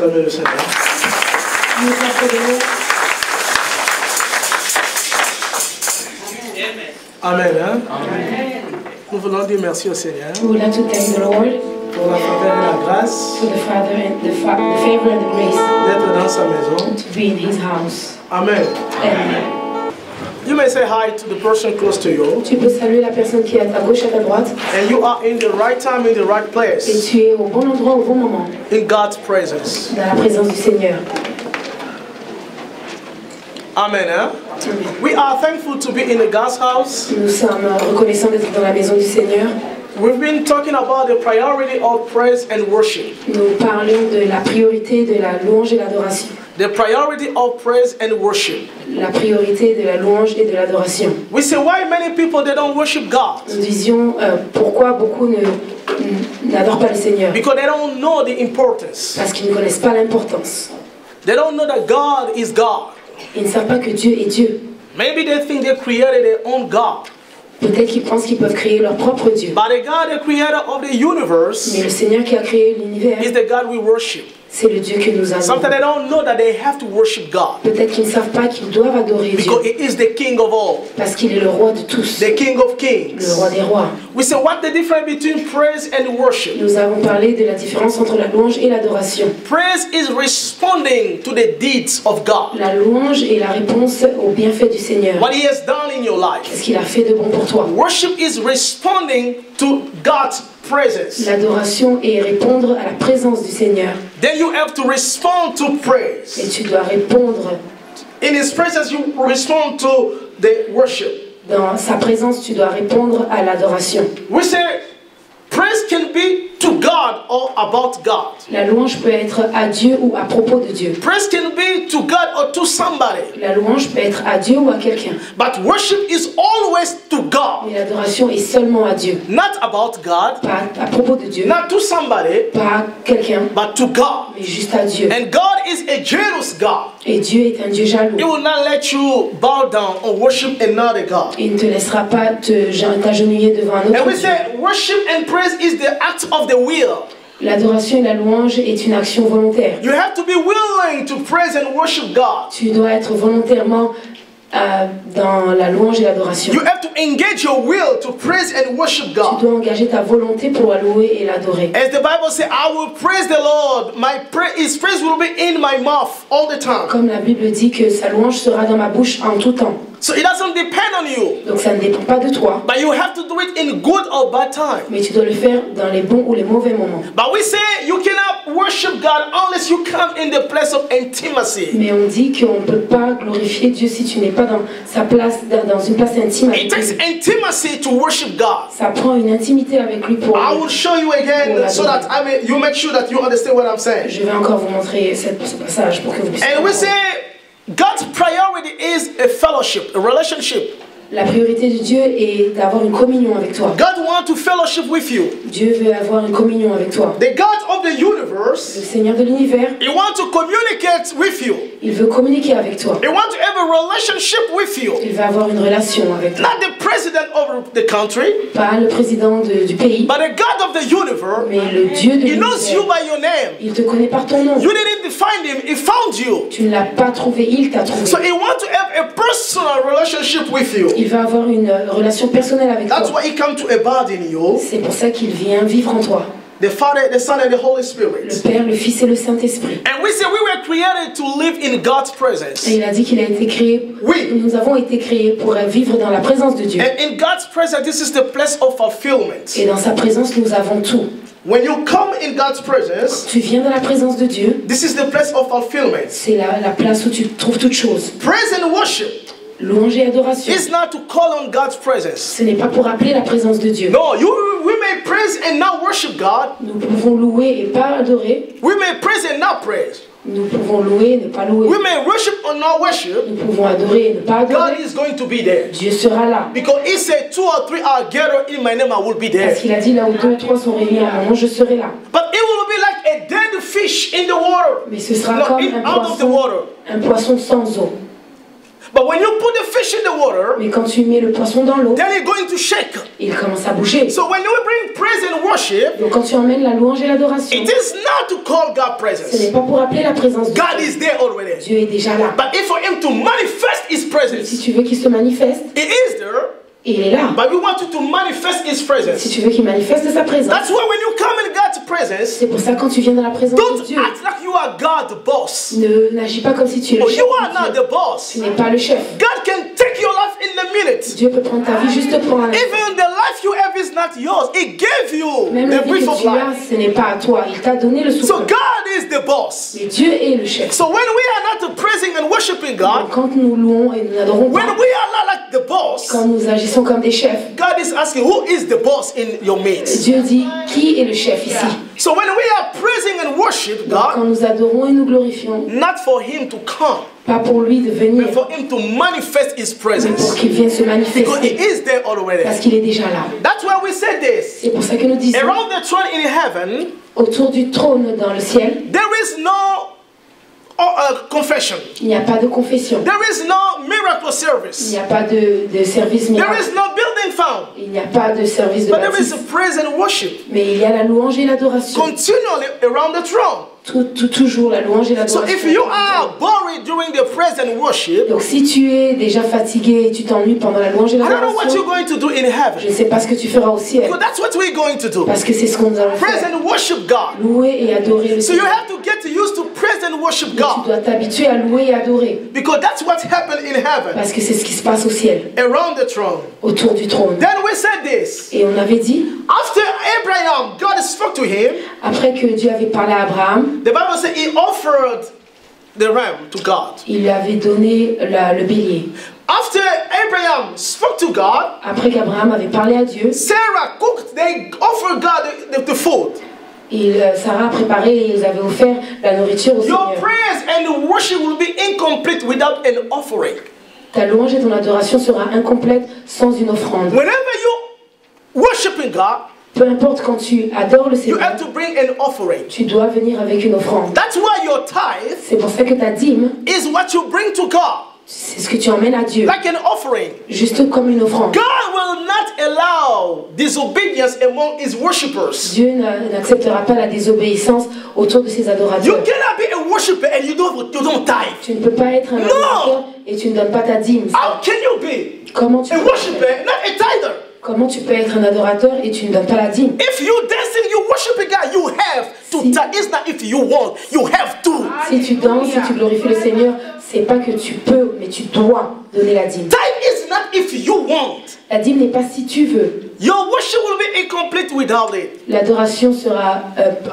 acclamer le Seigneur. Amen. Hein? Amen. Nous voulons dire merci au Seigneur We would like to thank the Lord pour la faveur et la grâce for the favor and the grace d'être dans sa maison. to be in His house. Amen. Amen. You may say hi to the person close to you. Tu peux saluer la personne qui est à ta gauche, à ta droite, And you are in the right time, in the right et place. tu es au bon endroit, au bon moment, In God's presence. dans la présence du Seigneur. Amen. Hein? Amen. We are thankful to be in the God's house. Nous sommes reconnaissants d'être dans la maison du Seigneur. We've been talking about the priority of praise and worship. Nous parlons de la priorité de la louange et l'adoration. The priority of praise and worship. La priorité de la louange et de l'adoration. We say why many people they don't worship God? Nous disions pourquoi beaucoup n'adorent pas le Seigneur. Because they don't know the importance. Parce qu'ils ne connaissent pas l'importance. They don't know that God is God. Ils ne savent pas que Dieu est Dieu. Maybe they think they created their own God. Peut-être qu'ils pensent qu'ils peuvent créer leur propre Dieu. But the God, the creator of the universe, Mais le Seigneur qui a créé l'univers, is the God we worship. c'est le Dieu que nous adorons. Sometimes they don't know that they have to worship God. Peut-être qu'ils ne savent pas qu'ils doivent adorer Dieu. Because He is the King of all. Parce qu'il est le roi de tous. The King of Le kings. roi des rois. We say what the difference between praise and worship? Nous avons parlé de la différence entre la louange et l'adoration. Praise is responding to the deeds of God. La louange est la réponse aux bienfaits du Seigneur. What He has done in your life. Qu'est-ce qu'il a fait de bon pour toi? Worship is responding to God's presence. L'adoration est répondre à la présence du Seigneur. Then you have to respond to praise. Et tu dois répondre. In His presence, you respond to the worship. Dans sa présence, tu dois répondre à l'adoration. We say praise can be to God or about God. La louange peut être à Dieu ou à propos de Dieu. Praise can be to God or to somebody. La louange peut être à Dieu ou à quelqu'un. But worship is always to God. Mais l'adoration est seulement à Dieu. Not about God, Pas à propos de Dieu. not to somebody, Pas à quelqu'un. but to God. Mais juste à Dieu. And God is a jealous God. Et Dieu est un Dieu jaloux. He will not let you bow down or worship another God. Il ne te laissera pas t'agenouiller devant un autre And we Dieu. say worship and praise is the act of the will. L'adoration et la louange est une action volontaire. You have to be willing to praise and worship God. Tu dois être volontairement dans la louange et l'adoration. You have to engage your will to praise and worship Tu God. dois engager ta volonté pour la louer et l'adorer. As the Bible says, I will praise the Lord. His praise will be in my mouth all the time. Comme la Bible dit que sa louange sera dans ma bouche en tout temps. So it doesn't depend on you. Donc ça ne dépend pas de toi. But you have to do it in good or bad time. Mais tu dois le faire dans les bons ou les mauvais moments. But we say you cannot worship God unless you come in the place of intimacy. Mais on dit qu'on ne peut pas glorifier Dieu si tu n'es pas dans sa place, dans une place intime avec It takes lui. intimacy to worship God. Ça prend une intimité avec lui pour I will show you again so that you make sure that you understand what I'm saying. Je vais encore vous montrer ce passage pour que vous puissiez And we comprendre. say God's priority is a fellowship, a relationship. La priorité de Dieu est d'avoir une communion avec toi. God wants to fellowship with you. Dieu veut avoir une communion avec toi. The God of the Le universe, Seigneur de l'univers, He wants to communicate with you. il veut communiquer avec toi. He wants to have a relationship with you. Il veut avoir une relation avec toi. Not the president of the country, Pas le président du pays, but the God of the universe. mais le Dieu de He knows you l'univers. by your name. Il te connaît par ton nom. You didn't find Him, He found you. Tu ne l'as pas trouvé, il t'a trouvé. So He wants to have a personal relationship with you. Il va avoir une relation personnelle avec That's toi. why He comes to abide in you. C'est pour ça qu'il vient vivre en toi. The Father, the Son, and the Holy Le Spirit. Père, le Fils et le Saint-Esprit. And we say we were created to live in God's presence. Et il a dit qu'il a été créé, Oui. nous avons été créés pour vivre dans la présence de Dieu. And in God's presence, this is the place of fulfillment. Et dans sa présence, nous avons tout. When you come in God's presence, Tu viens dans la présence de Dieu, this is the place of fulfillment. c'est la place où tu trouves toutes choses. Praise and worship Louange et adoration. is not to call on God's presence. Ce n'est pas pour appeler la présence de Dieu. No, we may praise and not worship God. Nous pouvons louer et pas adorer. We may praise and not praise. Nous pouvons louer et ne pas louer. We may worship or not worship. Nous pouvons adorer et ne pas God adorer. is going to be there. Dieu sera là. Because He said, 2 or 3 are gathered in my name, I will be there. Parce qu'il a dit là où 2 ou 3 sont réunis à mon nom, je serai là. But it will be like a dead fish in the water. Mais ce sera No, comme out of the water. un poisson sans eau. But when you put the fish in the water, Mais quand tu mets le poisson dans l'eau, then it's going to shake. il commence à bouger. So when you bring praise and worship, Donc quand tu emmènes la louange et l'adoration, it is not to call God ce n'est presence. pas pour appeler la présence de God Dieu. is there already. Dieu est déjà là. But if for him to manifest his Si presence, tu veux qu'il se manifeste, he is there. il est là. But we want you to manifest his Si presence. tu veux qu'il manifeste sa présence, That's why when you come in God's presence, c'est pour ça que quand tu viens dans la présence de don't Dieu, act like you are God the boss. n'agis pas comme si tu es Oh, le chef. you are de not Dieu. the boss. Tu n'es pas le chef. God can take your life in a minute. Dieu peut prendre ta vie juste pour un instant. Even the life you have is not yours. He gave you Même la the vie breath que of tu as, life. ce n'est pas à toi. Il t'a donné le So souffle. God is the boss. Mais Dieu est le chef. So when we are not praising and worshiping Donc, God, quand nous louons et nous n'adorons when pas, we are not like the boss, quand nous agissons comme des chefs, God is asking, who is the boss in your midst? Dieu dit qui est le chef ici. So when we are praising and worship Donc, quand God, nous adorons et nous glorifions, not for him to come, pas pour lui de venir, but for him to manifest his mais pour presence. qu'il vienne se Because he manifester, is there already. parce qu'il est déjà là. That's why we said this. C'est pour ça que nous disons, Around the throne in heaven, autour du trône dans le ciel, there is no confession. il n'y a pas de confession, There is no miracle il service. n'y a pas de service There miracle, is no building found. il n'y a pas de service de But there is baptême, a praise and worship mais il y a la louange et l'adoration. continually around the throne. Toujours la louange et So l'adoration. if you are buried during the praise and worship, Donc si tu es déjà fatigué et tu t'ennuies pendant la louange et I don't know what l'adoration, you're going to do in je heaven. ne sais pas ce que tu feras au ciel, But that's what we're going to do. parce que c'est ce qu'on nous allons Praise faire. and worship God. Louer et adorer le So you Seigneur. have to get used to praise and worship Et tu God. dois t'habituer à louer et adorer, Because that's what happened in heaven, parce que c'est ce qui se passe au ciel, around the throne. autour du trône. Then we said this. Et on avait dit, After Abraham, God spoke to him. après que Dieu avait parlé à Abraham, The Bible says he offered the ram to God. il lui avait donné le bélier. After Abraham spoke to God, Après qu'Abraham avait parlé à Dieu, Sarah cooked, they offered God the food. Sarah a préparé et ils avaient offert la nourriture au Your Seigneur. praise and worship will be incomplete without an offering. Ta louange et ton adoration sera incomplète sans une offrande. Whenever you worshiping God, Peu importe quand tu adores le you Seigneur, have to bring an offering. tu dois venir avec une offrande. That's why your tithe C'est pour ça que ta dîme, is what you bring to God, c'est ce que tu emmènes à Dieu, like an offering. juste comme une offrande. God will not allow disobedience among his worshippers. Dieu n'acceptera pas la désobéissance autour de ses You adorateurs. cannot be a worshiper and you don't tithe. Tu ne peux pas être un adorateur et tu ne donnes pas ta dîme. How can you be Comment tu a peux worshiper, not a tither? Comment tu peux être un adorateur et tu ne donnes pas la dîme? If you dancing, you worshiping God, you have to Si- tithe. It's not if you want, you have to. Si tu danses, si tu glorifies le Seigneur, c'est pas que tu peux, mais tu dois donner la dîme. Tithe is not if you want. La dîme n'est pas si tu veux. Your worship will be incomplete without it. L'adoration sera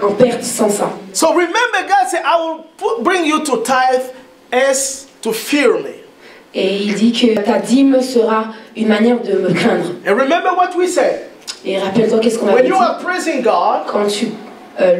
en perte sans ça. So remember, God said, I will bring you to tithe as to fear me. Et il dit que ta dîme sera une manière de me craindre. And remember what we said. Et rappelle-toi qu'est-ce qu'on avait When dit. you are praising God, Quand tu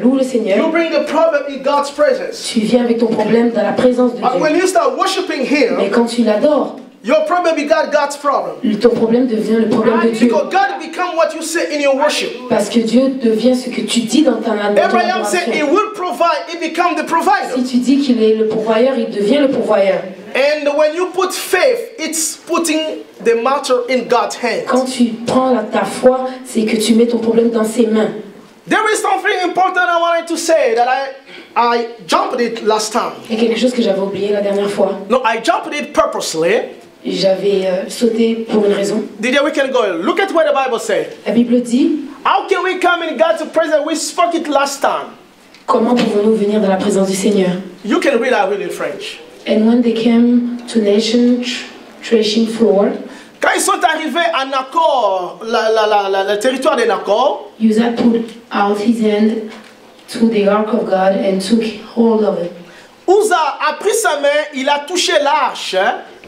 loues le you Seigneur, bring the problem in God's presence. tu viens avec ton problème dans la présence de But when Dieu. you start worshiping Mais Him, quand tu l'adores, your problem becomes God's problem. ton problème devient le problème de Dieu. Because God become what you say in your worship. Parce que Dieu devient ce que tu dis dans ton Abraham said He adoration. will provide, He become the provider. Si tu dis qu'il est le pourvoyeur, il devient le pourvoyeur. And when you put faith, it's putting the matter in God's hands. Quand tu prends ta foi, c'est que tu mets ton problème dans ses mains. There is something important I wanted to say that I jumped it last time. Il y a quelque chose que j'avais oublié la dernière fois. No, I jumped it purposely. J'avais sauté pour une raison. Didier, we can go. Look at what the Bible says. La Bible dit, How can we come in God's presence? We spoke it last time. comment pouvons-nous venir dans la présence du Seigneur? You can read that in French. And when they came to nation threshing floor, Quand ils sont arrivés à Nakor, le territoire de Nakor, Uzzah put out his hand to the ark of God and took hold of it. Uzzah a pris sa main, il a touché l'arche,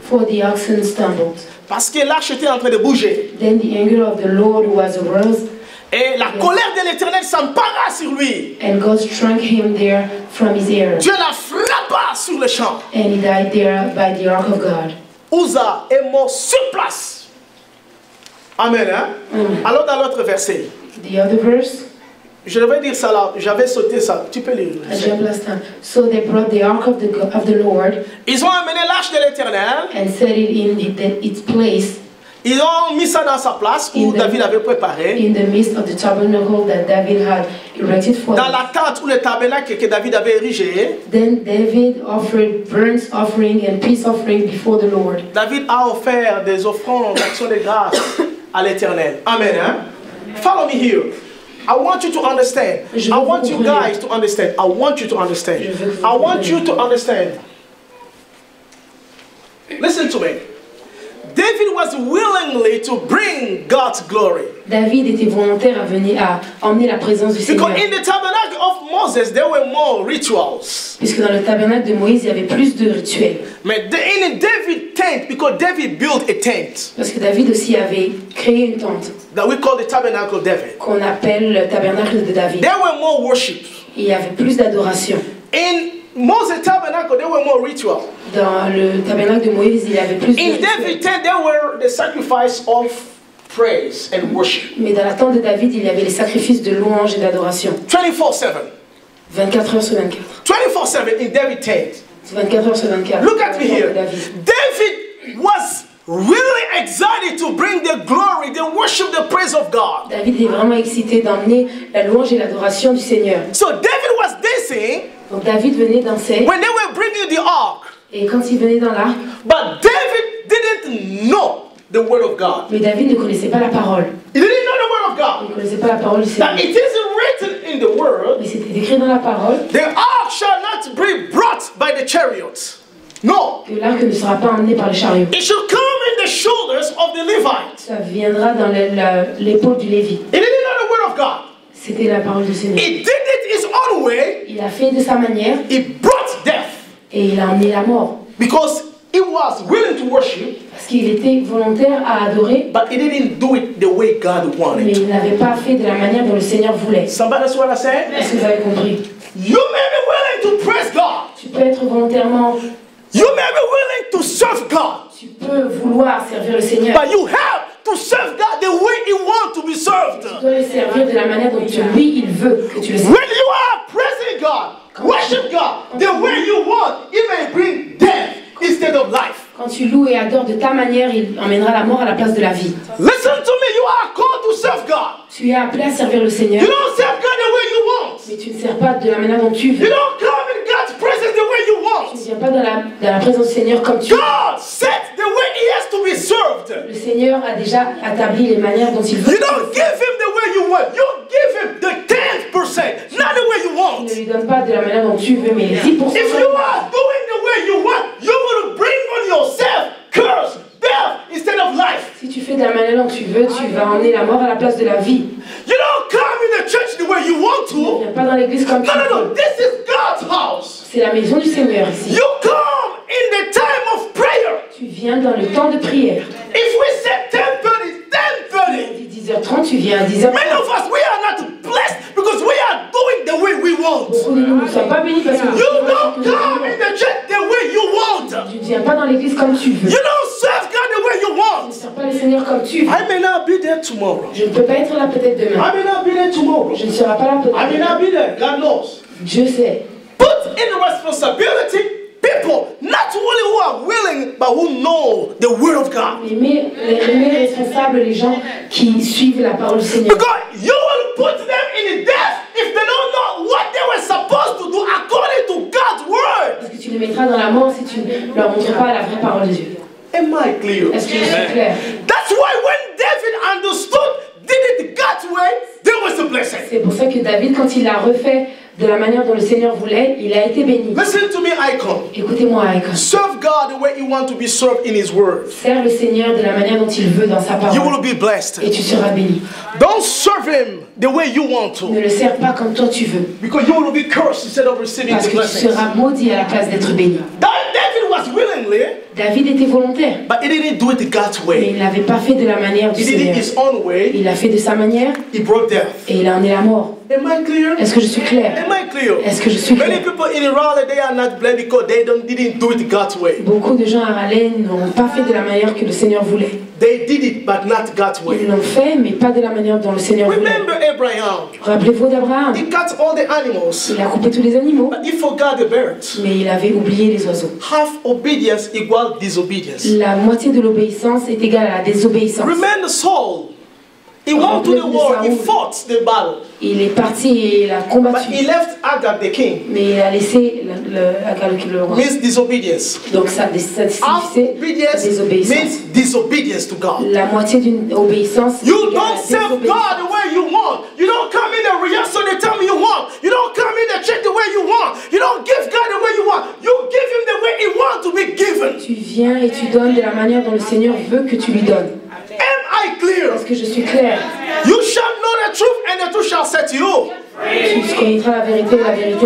For the oxen stumbled. parce que l'arche était en train de bouger. Then the anger of the Lord was aroused, Et la colère de l'Éternel s'empara sur lui. and God struck him there from his ear, Dieu la frappa sur le champ. and he died there by the ark of God. Uzzah est mort sur place. Amen. Hein? Amen. Alors dans l'autre verset, The other verse, Je devais dire ça là, j'avais sauté ça. Tu peux lire. I jumped last time. So they brought the ark of the Lord Ils ont amené l'arche de l'Éternel. and set it in its place Ils ont mis ça dans sa place où David avait préparé. in the midst of the tabernacle that David had erected for Dans him. la tente ou le tabernacle que David avait érigé, Then David offered burnt offering and peace offering before the Lord. David a offert des offrandes d'action de grâce à l'Éternel. Amen. Hein? Follow me here. I want you to understand. I want you guys to understand. I want you to understand. I want you to understand. Listen to me. David was willingly to bring God's glory. David était volontaire à venir à emmener la présence du Seigneur. Because in the tabernacle of Moses, there were more rituals. Puisque dans le tabernacle de Moïse, il y avait plus de rituels. But in a David tent, because David built a tent Parce que David aussi avait créé une tente that we call the tabernacle of David. qu'on appelle le tabernacle de David. There were more worship. Et il y avait plus d'adoration. In Moses' tabernacle, there were more rituals. Dans le tabernacle de Moïse, il y avait plus de In rituels. David tent, there were the sacrifice of praise and worship. Mais dans la tente de David, il y avait les sacrifices de louange et d'adoration. 24/7. 24 heures sur 24. 24/7 in David tent. 24 heures sur 24. Look at me Dans la here. tente de David. David was really excited to bring the glory, the worship, the praise of God. David est vraiment excité d'emmener la louange et l'adoration du Seigneur. So David was dancing Donc David venait danser. when they were bringing the ark. Et quand il venait dans l'arc, But David didn't know the word of God. mais David ne connaissait pas la parole. He didn't know the word of Il God. ne connaissait pas la parole du Now Seigneur. it isn't written in the word, Mais c'était écrit dans la parole the ark shall not be brought by the chariots. No. que l'arc ne sera pas emmené par le chariot. It should come in the shoulders of the Levites. Ça viendra dans l'épaule du Lévi. He didn't know the word of God. C'était la parole du Seigneur. He did it his own way. Il a fait de sa manière He brought death et il a emmené la mort. because he was willing to worship, Parce qu'il était volontaire à adorer, but he didn't do it the way God mais wanted. il n'avait pas fait de la manière dont le Seigneur voulait. Somebody knows what I said? Est-ce que vous avez compris? You may be willing to praise God. Tu peux être volontairement, You may be willing to serve God. tu peux vouloir servir le Seigneur. But you have to serve God the way He wants to be served. Tu dois le servir de la manière dont lui, il veut que tu le serves. When you are praising God, worship God the way you want, He may bring death instead of life. Quand tu loues et adores de ta manière, il emmènera la mort à la place de la vie. Listen to me, you are called to serve God. Tu es appelé à servir le Seigneur, You don't serve God the way you want. mais tu ne sers pas de la manière dont tu You veux. don't come in God's presence the way you Tu want. ne viens pas dans la présence du Seigneur comme tu veux. God set the way He has to be served. Le Seigneur a déjà établi les manières dont il veut. You don't give Him the way you want. You give Him the 10%, not the way you Tu want. ne lui donnes pas de la manière dont tu veux, mais les 10%. If you are doing the way you want, you will bring on yourself curse, death instead of life. Si tu fais de la manière dont tu veux, tu vas emmener la mort à la place de la vie. You don't come in the church the way you want Tu ne to. viens pas dans l'église comme tu No, no, veux. no. This is God's house. C'est la maison du Seigneur ici. You come in the time of prayer. Tu viens dans le temps de prière. If we say 10:30, 10:30. Il dit 10h30, tu viens à 10h30. Many of us, we are not blessed because we are doing the way we want. Beaucoup de nous ne sommes pas bénis parce que You don't come in the church the way you want. tu ne viens pas dans l'église comme tu veux. You don't serve God the way you Tu ne want. sers pas le Seigneur comme tu veux. I may not be there tomorrow. Je ne peux pas être là peut-être demain. I may not be there tomorrow. Je ne serai pas là I may peut-être not demain. be there. God knows. Dieu sait. Put in responsibility people not only who are willing but who know the word of God. Mais mets responsables les gens qui suivent la parole du Seigneur. Because you will put them in death if they don't know what they were supposed to do according to God's word. Parce que tu les mettras dans la mort si tu ne leur montres pas la vraie parole de Dieu. Am I clear? Est-ce que je suis clair? That's why when David understood, did it God's way, there was a blessing. C'est pour ça que David, quand il a refait de la manière dont le Seigneur voulait, il a été béni. Listen to me, Icon. Écoutez-moi, Icon. Serve God the way you want to be served in His word. Sers le Seigneur de la manière dont il veut dans sa You will parole. be blessed. Et tu seras béni. Don't serve Him the way you want Ne to. le sers pas comme toi tu veux. Because you will be cursed instead of receiving Parce the que tu blessing. seras maudit à la place d'être béni. David was willingly, David était volontaire, but he didn't do it God's mais way. il n'avait pas fait de la manière du He did it Seigneur. his own way. Il a fait de sa manière He brought death. et il a emmené la mort. Am I clear? Est-ce que je suis claire? Am I clear? Est-ce que je suis Many claire? people in Raleigh, they are not blessed because they didn't do it God's way. Beaucoup de gens à Raleigh n'ont pas fait de la manière que le Seigneur voulait. They did it, but not God's way. Ils l'ont fait, mais pas de la manière dont le Seigneur voulait. Remember Abraham. Rappelez-vous d'Abraham. He cut all the animals, Il a coupé tous les animaux, but he forgot the birds. mais il avait oublié les oiseaux. Half obedience equal disobedience. La moitié de l'obéissance est égale à la désobéissance. Remember Saul. He went to the war, he fought the battle, Il est parti et il a but combattu, he left Agag the king. mais il a laissé Agar le roi. Means disobedience. Donc ça Half signifie obedience désobéissance. means disobedience to God. La moitié d'une obéissance est You égale à don't la serve God désobéissance. the way you want. You don't come in the rehearsal the time you want. You don't come in the church the way you want. You don't give God the way you want. You give him the way he wants to be given. Tu viens et tu donnes de la manière dont le Seigneur veut que tu lui donnes. Am I clear? Est-ce que je suis claire? You shall know the truth and the truth shall set you. Tu connaîtras la vérité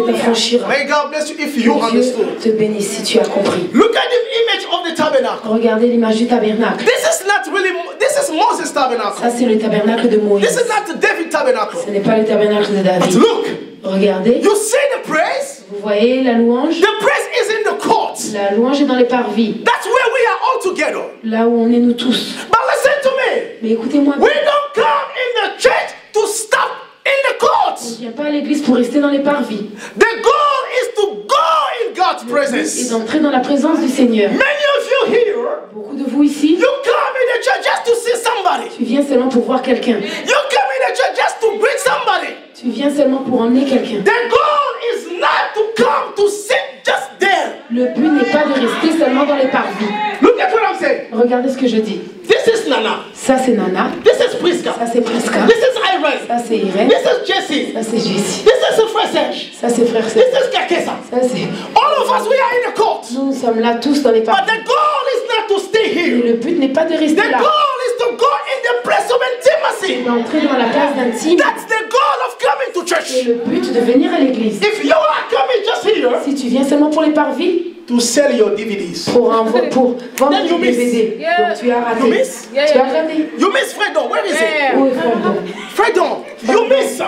t'affranchira. May God bless you if you Que Dieu understood. te bénisse si tu as compris. Look at the image of the tabernacle. Regardez l'image du tabernacle. This is Moses' tabernacle. Ça, c'est le tabernacle de Moïse. This is not the David tabernacle. Ce n'est pas le tabernacle de But David. look, Regardez, you see the praise? vous voyez la louange? The praise is in the court. La louange est dans les parvis, That's where we are all together. là où on est nous tous. But listen to me. Mais écoutez-moi, We don't come in the church to stop in the court. on ne vient pas à l'église pour rester dans les parvis. The goal is to go in God's Et presence. d'entrer dans la présence du Seigneur. Many of you here, Beaucoup de vous ici, you come in the church just to see somebody. tu viens seulement pour voir quelqu'un. You come in the church just to bring somebody. Tu viens seulement pour emmener quelqu'un. The goal is not to come to sit just there. Le but n'est pas de rester seulement dans les parvis. Look at what I'm saying. Regardez ce que je dis. This is Nana. Ça, c'est Nana. This is Priska. Ça, c'est Prisca. This is Irene. Ça, c'est Irène. This is Jesse. Ça, c'est Jessie. This is Frère Serge. Ça, c'est Frère This Serge. is Kakesa. Ça, c'est... All of us, we are in the court. Nous sommes là tous dans les But parvis. the goal is not to stay Et here. le but n'est pas de The rester là. goal is to go in the place of intimacy. D'entrer dans la place d'intime. That's the goal of coming to Et church. le but de venir à l'église. If you are coming just here Si tu viens seulement pour les parvis, to sell your DVDs, pour vendre Then you des miss. DVD, donc tu as raté. You miss? Tu as raté. you miss Fredon. Where is it? Où est Fredon? Fredon, you miss.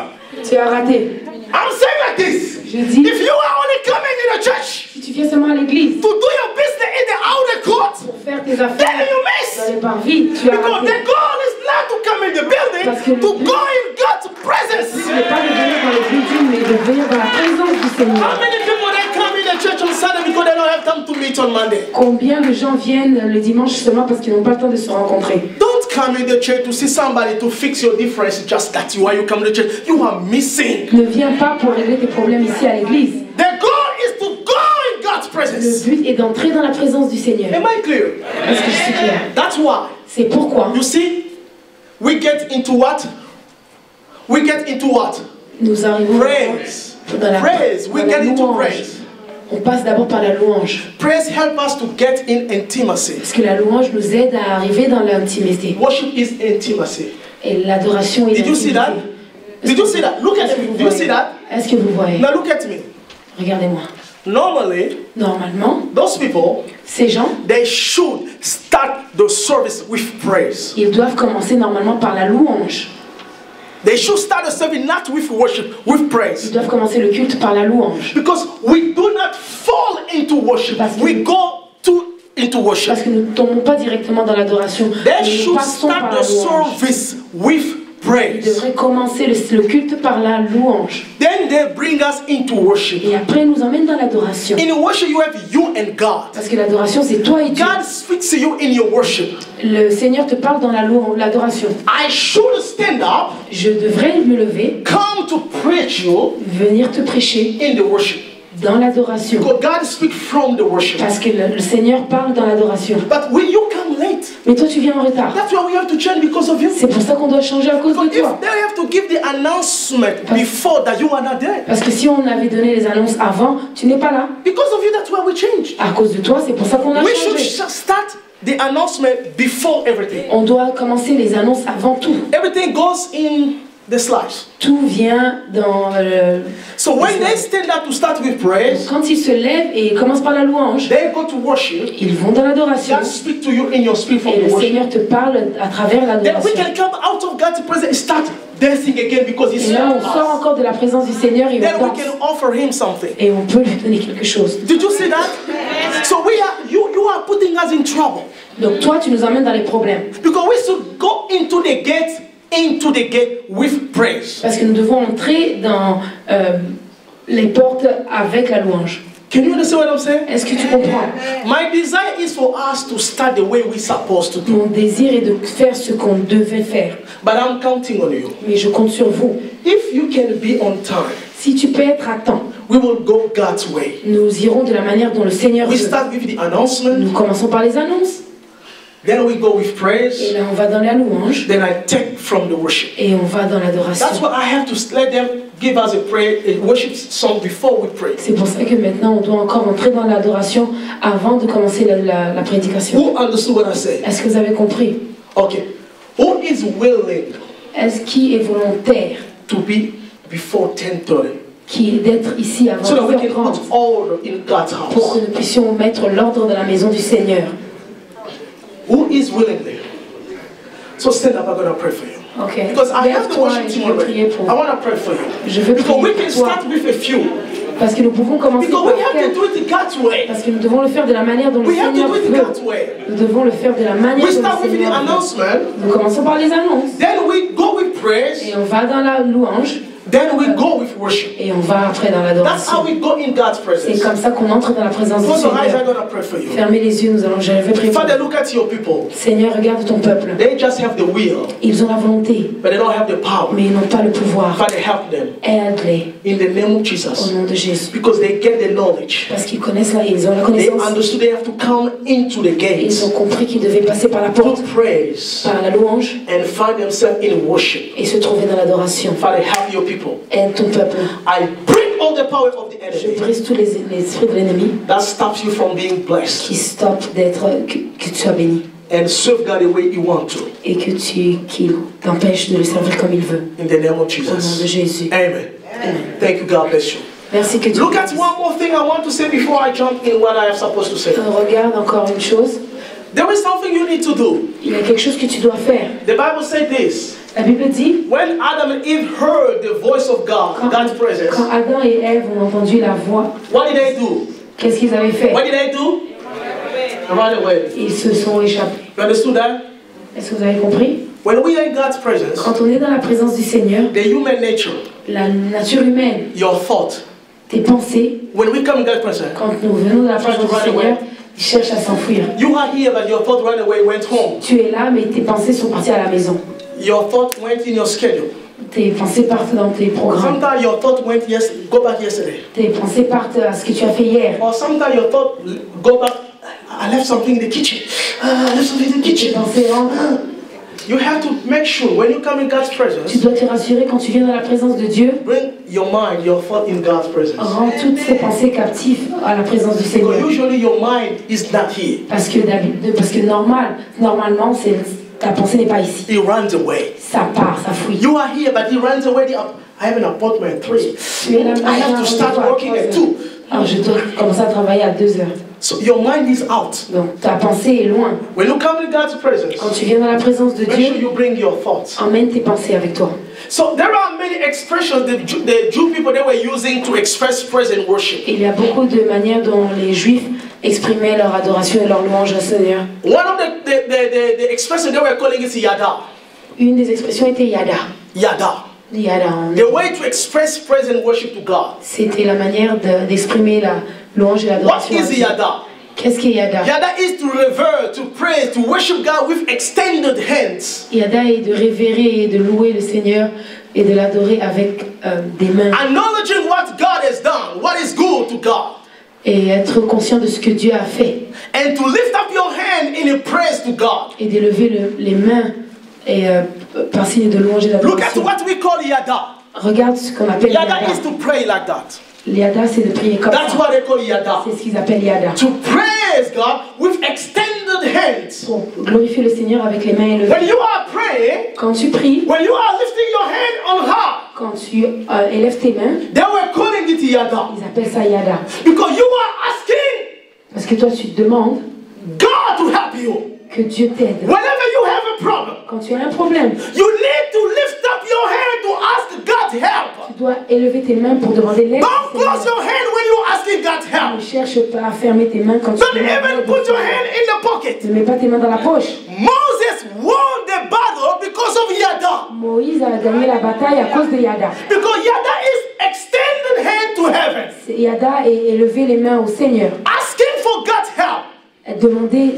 Tu as raté. I'm saying like this. Je dis, If you are only coming in a church si tu viens seulement à l'église to do your business in the outer court, pour faire tes then affaires you dans miss. les parvis, tu as Because raté. the goal is not to come in the Parce que building, to le but- go in God's presence. Ce n'est pas de venir dans les buildings, mais de venir dans la présence du How Seigneur. many people they come in the church on Sunday because they don't have time to meet on Monday? Combien de gens viennent le dimanche seulement parce qu'ils n'ont pas le temps de se rencontrer? Don't come in the church to see somebody to fix your difference just that you are you come to the church. You are missing. Ne viens pas pour régler tes problèmes ici à l'église. The goal is to go in God's Le presence. but est d'entrer dans la présence du Seigneur. Am I clear? Est-ce que je suis claire? That's why. C'est pourquoi You see, we get into what? We get into what? nous arrivons Praise. dans la, Praise. We dans la get into louange. praise. On passe d'abord par la louange. Praise help us to get in intimacy. Parce que la louange nous aide à arriver dans l'intimité. Worship is intimacy. Et l'adoration est Did you see that? l'intimité. Did you see that? Look at Est-ce que me. vous Do you see voyez? that? Est-ce que vous voyez? Now look at me. Regardez-moi. Normally, Normalement, those people, ces gens, they should start the service with praise. ils doivent commencer normalement par la louange. They should start the service not with worship, with Ils praise. doivent commencer le culte par la louange. Because we do not fall into worship. Parce que- We go into worship. Parce que nous ne tombons pas directement dans l'adoration. They mais Nous should passons par start la the louange. service with Ils praise. devraient commencer le culte par la louange. Then they bring us into worship. Et après, ils nous emmènent dans l'adoration. In worship, you have you and God. Parce que l'adoration, c'est toi et Dieu. God speaks to you in your worship. Le Seigneur te parle dans l'adoration. I should stand up, Je devrais me lever, come to preach you venir te prêcher in the worship. dans l'adoration. Because God speaks from the worship. Parce que le Seigneur parle dans l'adoration. But when you come late, Mais toi, tu viens en retard. that's why we have to change because of you. C'est pour ça qu'on doit changer à cause de Because toi. if they have to give the announcement before that you are not there. Parce que si on avait donné les annonces avant, tu n'es pas là. Because of you, that's why we changed. À cause de toi, c'est pour ça qu'on a We should changé. start the announcement before everything. On doit commencer les annonces avant tout. Everything goes in the slides. Tout vient dans... So when they stand up to start with praise, Quand ils se lèvent et ils commencent par la louange, they go to worship. ils vont dans l'adoration. God speak to you in your spirit from Et the le worship. Seigneur te parle à travers Then we l'adoration. can come out of God's presence and start dancing again because He's Et là, on us. sort encore de la présence du Seigneur et Then on we danse. can offer Him something. Et on peut lui donner quelque chose. Did you see that? So we are you you are putting us in trouble. Donc toi, tu nous emmènes dans les problèmes. Because we should go into the gate with praise. Parce que nous devons entrer dans les portes avec la louange. Can you understand what I'm saying? Est-ce que tu comprends? My desire is for us to start the way we're supposed to do. Mon désir est de faire ce qu'on devait faire. But I'm counting on you. Mais je compte sur vous. If you can be on time, Si tu peux être à temps, we will go God's way. nous irons de la manière dont le Seigneur We veut. start with the announcement, Nous commençons par les annonces. then we go with Et praise, là, on va dans la louange. then I take from the worship. Et on va dans l'adoration. That's why I have to let them give us a worship song before we pray. C'est pour ça que maintenant, on doit encore entrer dans l'adoration avant de commencer la prédication. Who understood what I said? Est-ce que vous avez compris? Okay. Who is willing Est-ce qui est volontaire to be before 10:30 qui est d'être ici avant so that we can 10h30 put order in God's pour house? que nous puissions mettre l'ordre dans la maison du Seigneur? Who is willing there? So stand up, I'm going to pray for you. Ok. Because I have the Lève-toi worship et je team veux prier already. pour. I want to pray for you. Je veux Because we prier can pour toi. start with a few. Parce que nous pouvons commencer Because par we have to quelques. do it God's way. Parce que nous devons le faire de la manière dont le We have to Seigneur do it veut. God's way. Nous devons le faire de la manière We dont start le with the Seigneur veut. announcement. Nous commençons par les annonces. Then we go with praise. Et on va dans la louange. Then we go with worship. Et on va après dans That's how l'adoration. we go in God's C'est presence. comme ça qu'on entre dans la présence du Close your eyes, I'm Seigneur. going to pray for you. Fermez les yeux, je vais prier pour Father, vous. look at your people. Seigneur, regarde ton peuple. They just have the will, Ils ont la volonté, but they don't have the power. mais ils n'ont pas le pouvoir. Father, help them Aide-les in the name of au Jesus. nom de Jésus. Because they get the knowledge. Parce qu'ils connaissent ils ont la They connaissance. understood they have to come into the Ils gates ont compris qu'ils devaient passer par la to porte, praise par la louange, and find themselves in worship. et se trouver dans l'adoration. Father, help your people. Aide ton peuple. I break all the power of the Je enemy brise tous les esprits de l'ennemi that stops you from being blessed qui stoppent que tu sois béni and serve God the way you want to. et qu'il t'empêche de le servir comme il veut. In the name of Au nom de Jesus. Jésus. Amen. Amen. Thank you. God bless you. Merci que Dieu. Look at one more thing I want to say before I jump in what I am supposed to say. Regarde encore une chose. There is something you need to do. Il y a quelque chose que tu dois faire. The Bible said this. La Bible dit, When Adam and Eve heard the voice of God, God's presence, quand Adam et Ève ont entendu la voix, what did they do? qu'est-ce qu'ils avaient fait? What did they do? Run away. Ils se sont échappés. You understood that? Est-ce que vous avez compris? When we are in God's presence, Quand on est dans la présence du Seigneur, the human nature, la nature humaine, your thought, tes pensées, when we come in God's presence, quand nous venons de la présence du Seigneur, ils cherchent à s'enfuir. you are here, but your thought ran away, went home. Tu es là, mais tes pensées sont parties à la maison. Your thought went in your schedule. Tes pensées partent dans tes programmes. Sometimes your thought went go back yesterday. Tes pensées partent à ce que tu as fait hier. Or sometimes your thought go back. I left something in the kitchen. I left something in the Tes kitchen. pensées rentrent. You have to make sure when you come in God's Tu presence, dois te rassurer quand tu viens dans la présence de Dieu. bring your mind, your thought in God's presence. Rends toutes ces pensées captives à la présence du Because Seigneur. usually your mind is not here. Parce que normalement, ta pensée n'est pas ici. It runs away. Ça part, ça fuit. You are here, but it runs away. I have an appointment at 3. Tu es là, I have to start working at 2. Alors je dois commencer à travailler à 2 heures. So your mind is out. Donc ta pensée est loin. When you come in God's presence, Quand tu viens dans la présence de make sure Dieu, you bring your thoughts. emmène tes pensées avec toi. So there are many expressions the Jew people they were using to express praise and worship. Il y a beaucoup de manières dont les Juifs exprimaient leur adoration et leur louange au Seigneur. One of the expressions they were calling is yada. Une des expressions était yada. Yada. Yada. The way to express praise and worship to God. C'était la manière d'exprimer la louange et What l'adoration. à is Dieu. yada? Qu'est-ce qu'est yada? Yada is to revere, to praise, to worship God with extended hands. Yada est de révérer et de louer le Seigneur et de l'adorer avec des mains. Acknowledging what God has done, what is good to God. Et être conscient de ce que Dieu a fait. And to lift up your hand in a praise to God. Et d'élever les mains et par signe de louange et Look at d'adoration. what we call yada. Regarde ce qu'on appelle Yada yada. is to pray like that. Yada, c'est de prier comme That's ça. what they call yada. C'est ce qu'ils appellent yada. To praise God with extended hands. Pour glorifier le Seigneur avec les mains élevées. When you are praying, Quand tu pries, when you are lifting your hand on high, quand tu élèves tes mains, they were calling it yada. ils appellent ça yada. Because you are asking Parce que toi, tu te demandes God to help you. que Dieu t'aide. Whenever you have a problem, Quand tu as un problème, you need to lift up your hand to ask God help. tu dois élever tes mains pour demander l'aide. Don't du close Seigneur. your hand when you're asking you need God help. Ne cherche pas à fermer tes mains quand tu Don't demandes even l'aide put au your Seigneur. hand in the pocket. Ne mets pas tes mains dans la poche. Moses won the battle because of Yada. Moïse a gagné la bataille à cause de Yada. Because Yada is extended hand to heaven. Yada est levé les mains au Seigneur. Asking for God's help. Demander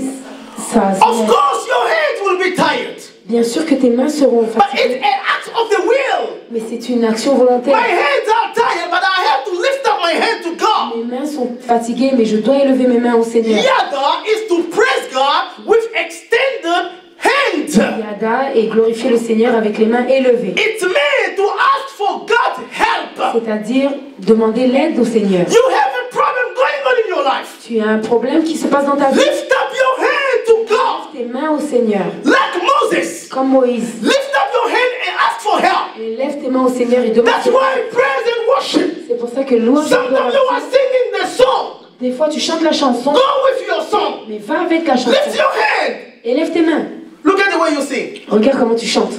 ça. Of course your hands will be tired. Bien sûr que tes mains seront But it's fatiguées, an act of the will. mais c'est une action volontaire. My hands are tired, but I have to lift up my hand to God. Mes mains sont fatiguées, mais je dois élever mes mains au Seigneur. Yada is to praise God with extended hands. Yada et glorifier le Seigneur avec les mains élevées. It means to ask for God's help. C'est-à-dire demander l'aide au Seigneur. You have a problem going on in your life. Tu as un problème qui se passe dans ta vie. Lift up your hand to God. Tes mains au Seigneur. Like Moses. Comme Moïse. Lift up your hand and ask for help. Et lève tes mains au Seigneur et demande. That's why praise and worship. C'est pour ça que louange et Sometimes you are adoration. singing the song. Des fois tu chantes la chanson, Go with your song. mais va avec la chanson. Lift your hand. Et lève tes mains. Look at the way you sing. Regarde comment tu chantes.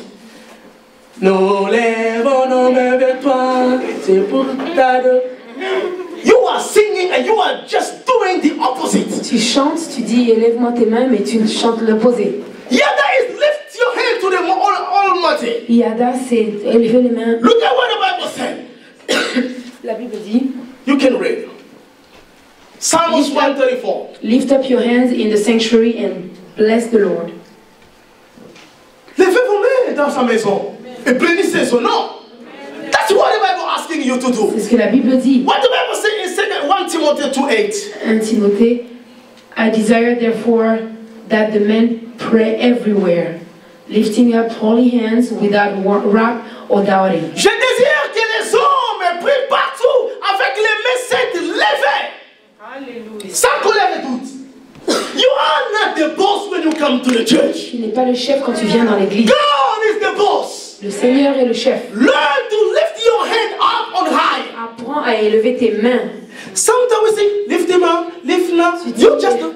Nous lèvons nos mains vers toi, c'est pour ta deux. You are singing and you are just doing the opposite. Tu chantes, tu dis élève-moi tes mains, mais tu chantes l'opposé. Yada is lift your hand to the Almighty. Yada, c'est élever les mains. Look at what the Bible said. La Bible dit, You can read. Psalms 134. lift up your hands in the sanctuary and bless the Lord. Levez vos mains dans sa maison et bénissez son nom. That's what the Bible is asking you to do. C'est ce que la Bible dit. What the Bible says in 1 Timothy 2:8. 1 Timothée, I desire therefore that the men pray everywhere, lifting up holy hands without wrath or doubting. Je désire que les hommes prient partout avec les mains saintes levées. Alléluia. Sans colère et doute. You are not the boss when you come to the church. Tu n'es pas le chef quand tu viens dans l'église. God is the boss. Le Seigneur est le chef. Learn to lift your hand up on high. Apprends à élever tes mains. Sometimes we say, lift him up, lift him up. You just do.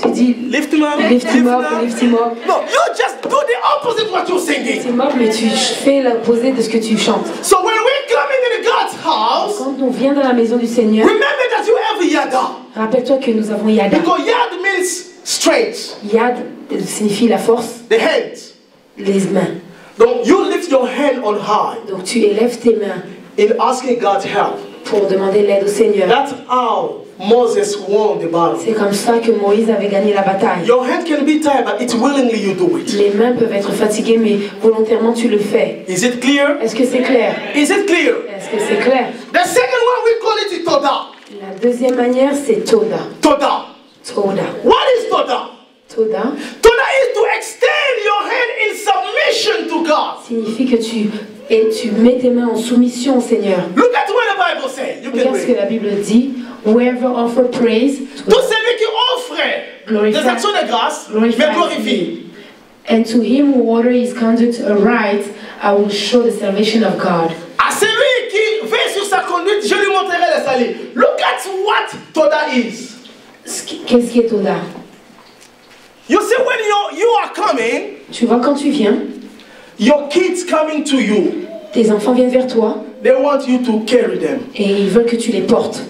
Tu dis, Lift him up, lift him up, lift him up. No, you just do the opposite what you're singing. C'est mort, mais tu fais l'opposé de ce que tu chantes. So when we're coming into God's house, Quand on vient dans la maison du Seigneur, remember that you have Yada. rappelle-toi que nous avons Yada. Because Yad means strength, Yad signifie la force, the hands. les mains. Donc, you lift your hand on high Donc tu élèves tes mains in asking God's help. pour demander l'aide au Seigneur. That's how Moses won the battle. C'est comme ça que Moïse avait gagné la bataille. Your hand can be tired, but it's willingly you do it. Les mains peuvent être fatiguées, mais volontairement tu le fais. Is it clear? Est-ce que c'est clair? Is it clear? Est-ce que c'est clair? The second one we call it Toda. La deuxième manière, c'est Toda. Toda. Toda. What is Toda? Toda Toda is to extend your hand in submission to God. signifie que tu mets tes mains en soumission au Seigneur. Look at what the Bible says. You can Regarde ce que read. la Bible dit. Whoever offer praise Tout celui qui offre des actions de grâce, me glorifie. And to him who order his conduct aright, I will show the salvation of God. À celui qui veille sur sa conduite, je lui montrerai le salut. Look at what Toda is. Qu'est-ce qui est Toda? You see, when you are coming, Tu vois, quand tu viens, your kids coming to you, tes enfants viennent vers toi they want you to carry them. et ils veulent que tu les portes.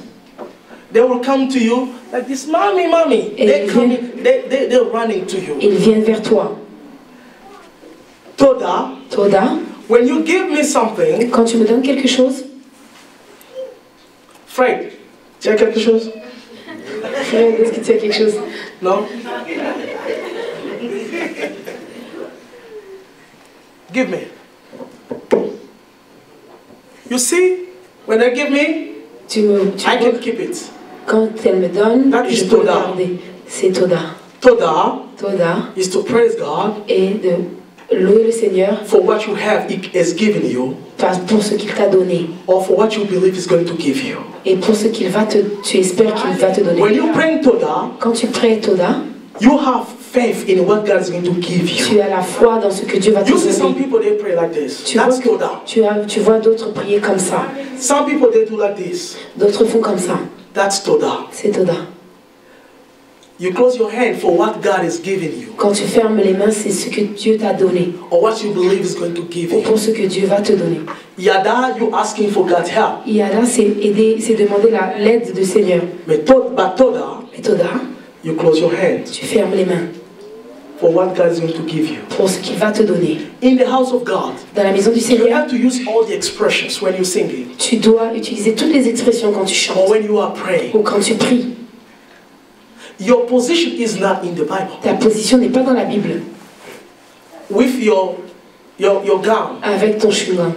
They will come to you like this, mommy, mommy. Et They're running to you. Ils viennent vers toi. Toda, Toda, when you give me something, quand tu me donnes quelque chose, Fred, tu as quelque chose? Fred, est-ce que tu as quelque chose? No? Give me. You see, when they give me, Tu I vois, can keep it. quand elle me donne, That is je peux le Toda. garder. C'est Toda. Toda Toda is to praise God et de louer le Seigneur for what you have He has given you, pour ce qu'il t'a donné or for what you believe He's going to give you. et pour ce qu'il va tu espères qu'il va te donner. When you pray Toda, Quand tu pries Toda, you have faith in what God is going to give you. tu as la foi dans ce que Dieu va te You see some donner. people, they pray like this. Tu That's vois, Toda. tu vois d'autres prier comme ça. Some people, they do like this. D'autres font comme ça. That's Toda. C'est Toda. you close your hand for what God is giving you, Quand tu fermes les mains, c'est ce que Dieu t'a donné, or what you believe is going to give ou you. pour ce que Dieu va te donner. Yada, you asking for God's help. Yada, c'est aider, c'est demander l'aide du Seigneur. But Toda, Et Toda, you close your hand tu fermes les mains for what God is going to give you. pour ce qu'il va te donner. In the house of God, Dans la maison du you Seigneur, have to use all the expressions when you're singing tu dois utiliser toutes les expressions quand tu or chantes when you are praying. ou quand tu pries. Your position is not in the Bible. Ta position n'est pas dans la Bible, With your gown, avec ton chewing-gum.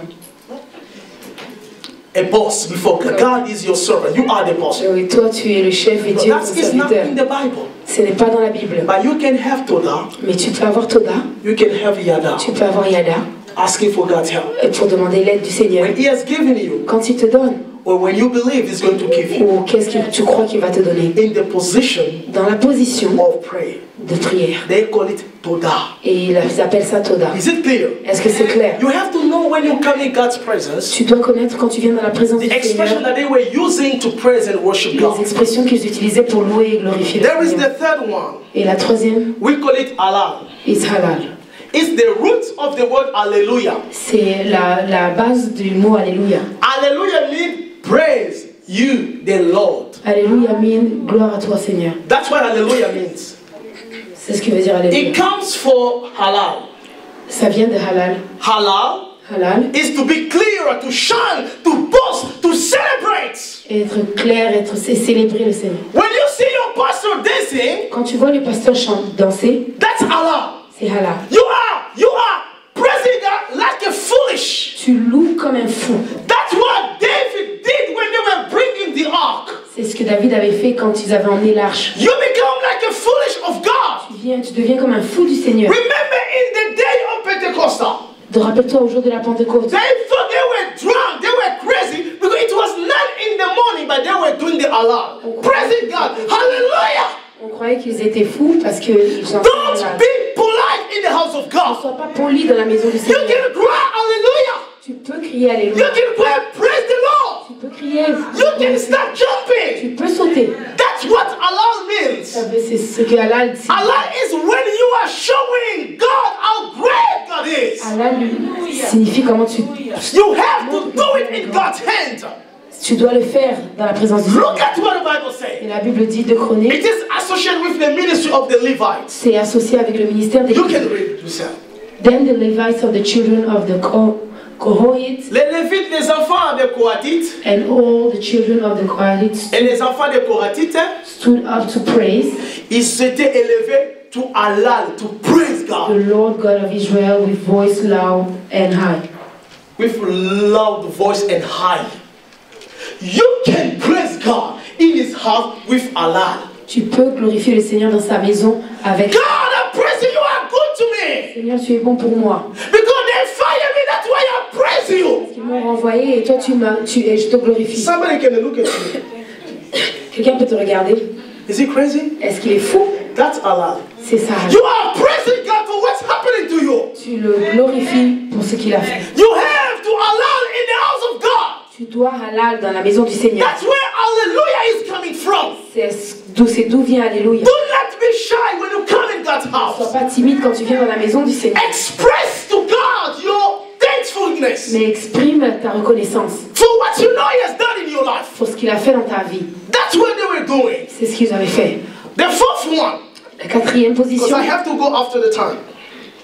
a boss before God. God is your servant. You are the boss. Et toi, tu es le chef et But Dieu est that ton is not serviteur. in the Bible. Ce n'est pas dans la Bible. But you can have Toda, Mais tu peux avoir Toda, you can have Yada, tu peux avoir Yada, asking for God's help. pour demander l'aide du Seigneur. When He has given you, Quand il te donne, or when you believe He's going to give you, ou qu'est-ce que tu crois qu'il va te donner, in the position dans la position of prayer, de prière. they call it Toda. Et ils appellent ça Toda. Is it clear? Est-ce que c'est clair? You have to know when you come in God's presence, Tu dois connaître quand tu viens dans la présence the du expression Seigneur, that they were using to praise and worship les God. expressions qu'ils utilisaient pour louer et glorifier There le is Seigneur. the third one. Et la troisième, We call it halal. is halal. It's the root of the word hallelujah. C'est la base du mot Alléluia. Hallelujah means praise you, the Lord. Alléluia mean gloire à toi Seigneur. That's what hallelujah means. C'est ce qui veut dire Alléluia. It comes for halal. Ça vient de halal. Halal Halal, is to be clear, to shine, to boast, to celebrate. être clair, c'est célébrer le Seigneur. When you see your pastor dancing, Quand tu vois les pasteurs danser, that's halal. c'est halal. You are praising God like a foolish. Tu loues comme un fou. That's what David did when they were bringing the ark. C'est ce que David avait fait quand ils avaient emmené l'arche. You become like a foolish of God. Tu deviens comme un fou du Seigneur. Remember in the day of Pentecostal, Rappelle-toi au jour de la Pentecôte. they thought they were drunk, they were crazy because it was 9 in the morning, but they were doing the alarm, praising God. Hallelujah! On croyait qu'ils étaient fous parce qu'ils chantaient Don't halal. be polite in the house of Ne God. sois pas poli dans la maison du You Seigneur. can cry hallelujah. Tu peux crier You Alléluia. can cry praise the Lord. Tu peux crier. You can start jumping. Tu peux sauter. That's what halal means. C'est ce que halal dit. Allah is when you are showing God how great God is. Halal signifie comment tu You have to do it in God's hand. dois le faire dans la présence du Seigneur. Look at what the Bible Et says. la Bible dit de Chroniques, It is associated with the ministry of the Levites. c'est associé avec le ministère des You can read it yourself. Then the Levites of the children of the Kohath Les Lévites, les enfants des Kohathites, and all the children of the Kohathites et les enfants des Kohathites, stood up to praise ils s'étaient élevés to halal, to praise the God Lord God of Israel with voice loud and high. with loud voice and high. You can praise God in His house with halal. Tu peux glorifier le Seigneur dans sa maison avec God, I praise you. You are good to me Seigneur, tu es bon pour moi. because they fire me. That's why I praise you. Ils m'ont renvoyé et toi je te glorifie. Somebody can look at me. Quelqu'un peut te regarder. Is he crazy? Est-ce qu'il est fou? That's halal. C'est ça. You are praising God for what's happening to you. Tu le glorifies pour ce qu'il a fait. You have to halal in the house of God. Tu dois halal dans la maison du Seigneur. That's where hallelujah is coming from. C'est d'où vient Alléluia. Do not be shy when you come in God's Ne sois house. pas timide quand tu viens dans la maison du Seigneur. Express to God your thankfulness Mais exprime ta reconnaissance for what you know He has done in your life. pour ce qu'il a fait dans ta vie. That's what they were doing. C'est ce qu'ils avaient fait. The fourth one, La quatrième because position, I have to go after the time.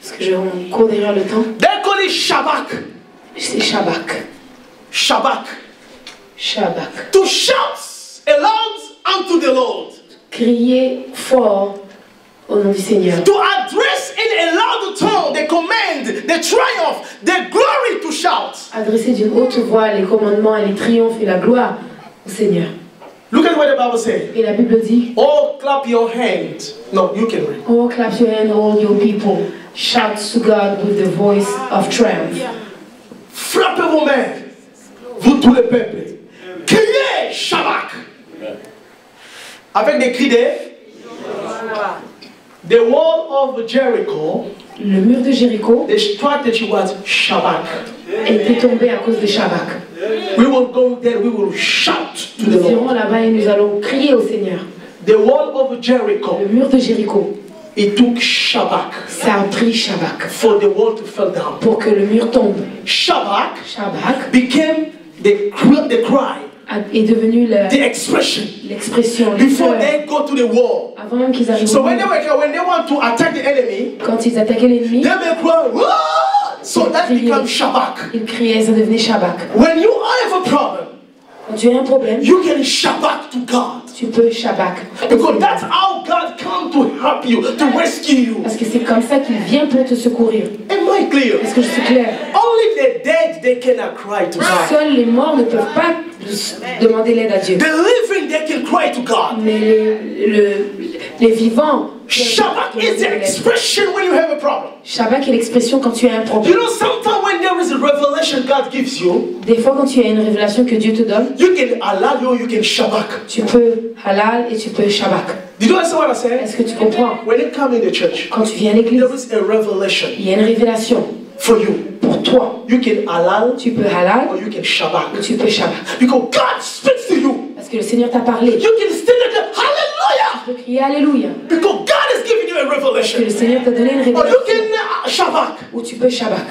parce que on court derrière le temps, They call it Shabak. c'est Shabak. Shabak. Shabak. To shout aloud unto the Lord. Crier fort au nom du Seigneur. To address in a loud tone the command, the triumph, the glory to shout. Adresser d'une haute voix les commandements et les triomphes et la gloire au Seigneur. Look at what the Bible says. Et la Bible dit, Oh, clap your hand. No, you can read. oh, clap your hand, all your people. Shout to God with the voice of triumph. Frappez vos mains, vous tous les peuples. Criez Shabak. Avec des cris de... The wall of Jericho, Le mur de Jéricho the strategy was Shabak. était tombé à cause de Shabak. We will go there, we will shout to the Nous Lord. irons là-bas et nous allons crier au Seigneur. The wall of Jericho. Le mur de Jéricho. It took Shabak. Ça a pris Shabak. For the wall to fall down. Pour que le mur tombe. Shabak. Shabak. Became the cry. Est devenu l'expression before they go to the war. Avant même qu'ils arrivent. So when they want to attack the enemy, quand ils attaquaient l'ennemi, they may cry, Whoa! So that becomes Shabak. Ils criaient, ça devenait Shabak. When you have a problem, quand tu as un problème, you can Shabak to God. Tu peux Shabak. Because that's how God comes to help you, to rescue you. Parce que c'est comme ça qu'il vient pour te secourir. Am I clear? Est-ce que je suis clair? Only the dead they cannot cry to God. Seuls les morts ne peuvent pas demander l'aide à Dieu. The living they can cry to God. Mais les vivants. Shabak is the expression when you have a problem. Shabak est l'expression quand tu as un problème. You know, sometimes when there is a revelation God gives you, des fois quand tu as une révélation que Dieu te donne, you can halal or you can Shabak. Tu peux halal et tu peux Shabak. Did you understand what I said? Est-ce que tu comprends? When you come in the church, quand tu viens à l'église, there is a revelation. Il y a une révélation. For you. Pour toi. You can halal. Tu peux halal. Or you can Shabak. Ou tu peux Shabak. Because God speaks to you. Parce que le Seigneur t'a parlé. You can still hallelujah. Tu peux crier alléluia. Because God has given you a revelation. Parce que le Seigneur t'a donné une révélation. Or you can Shabak. Ou tu peux Shabak.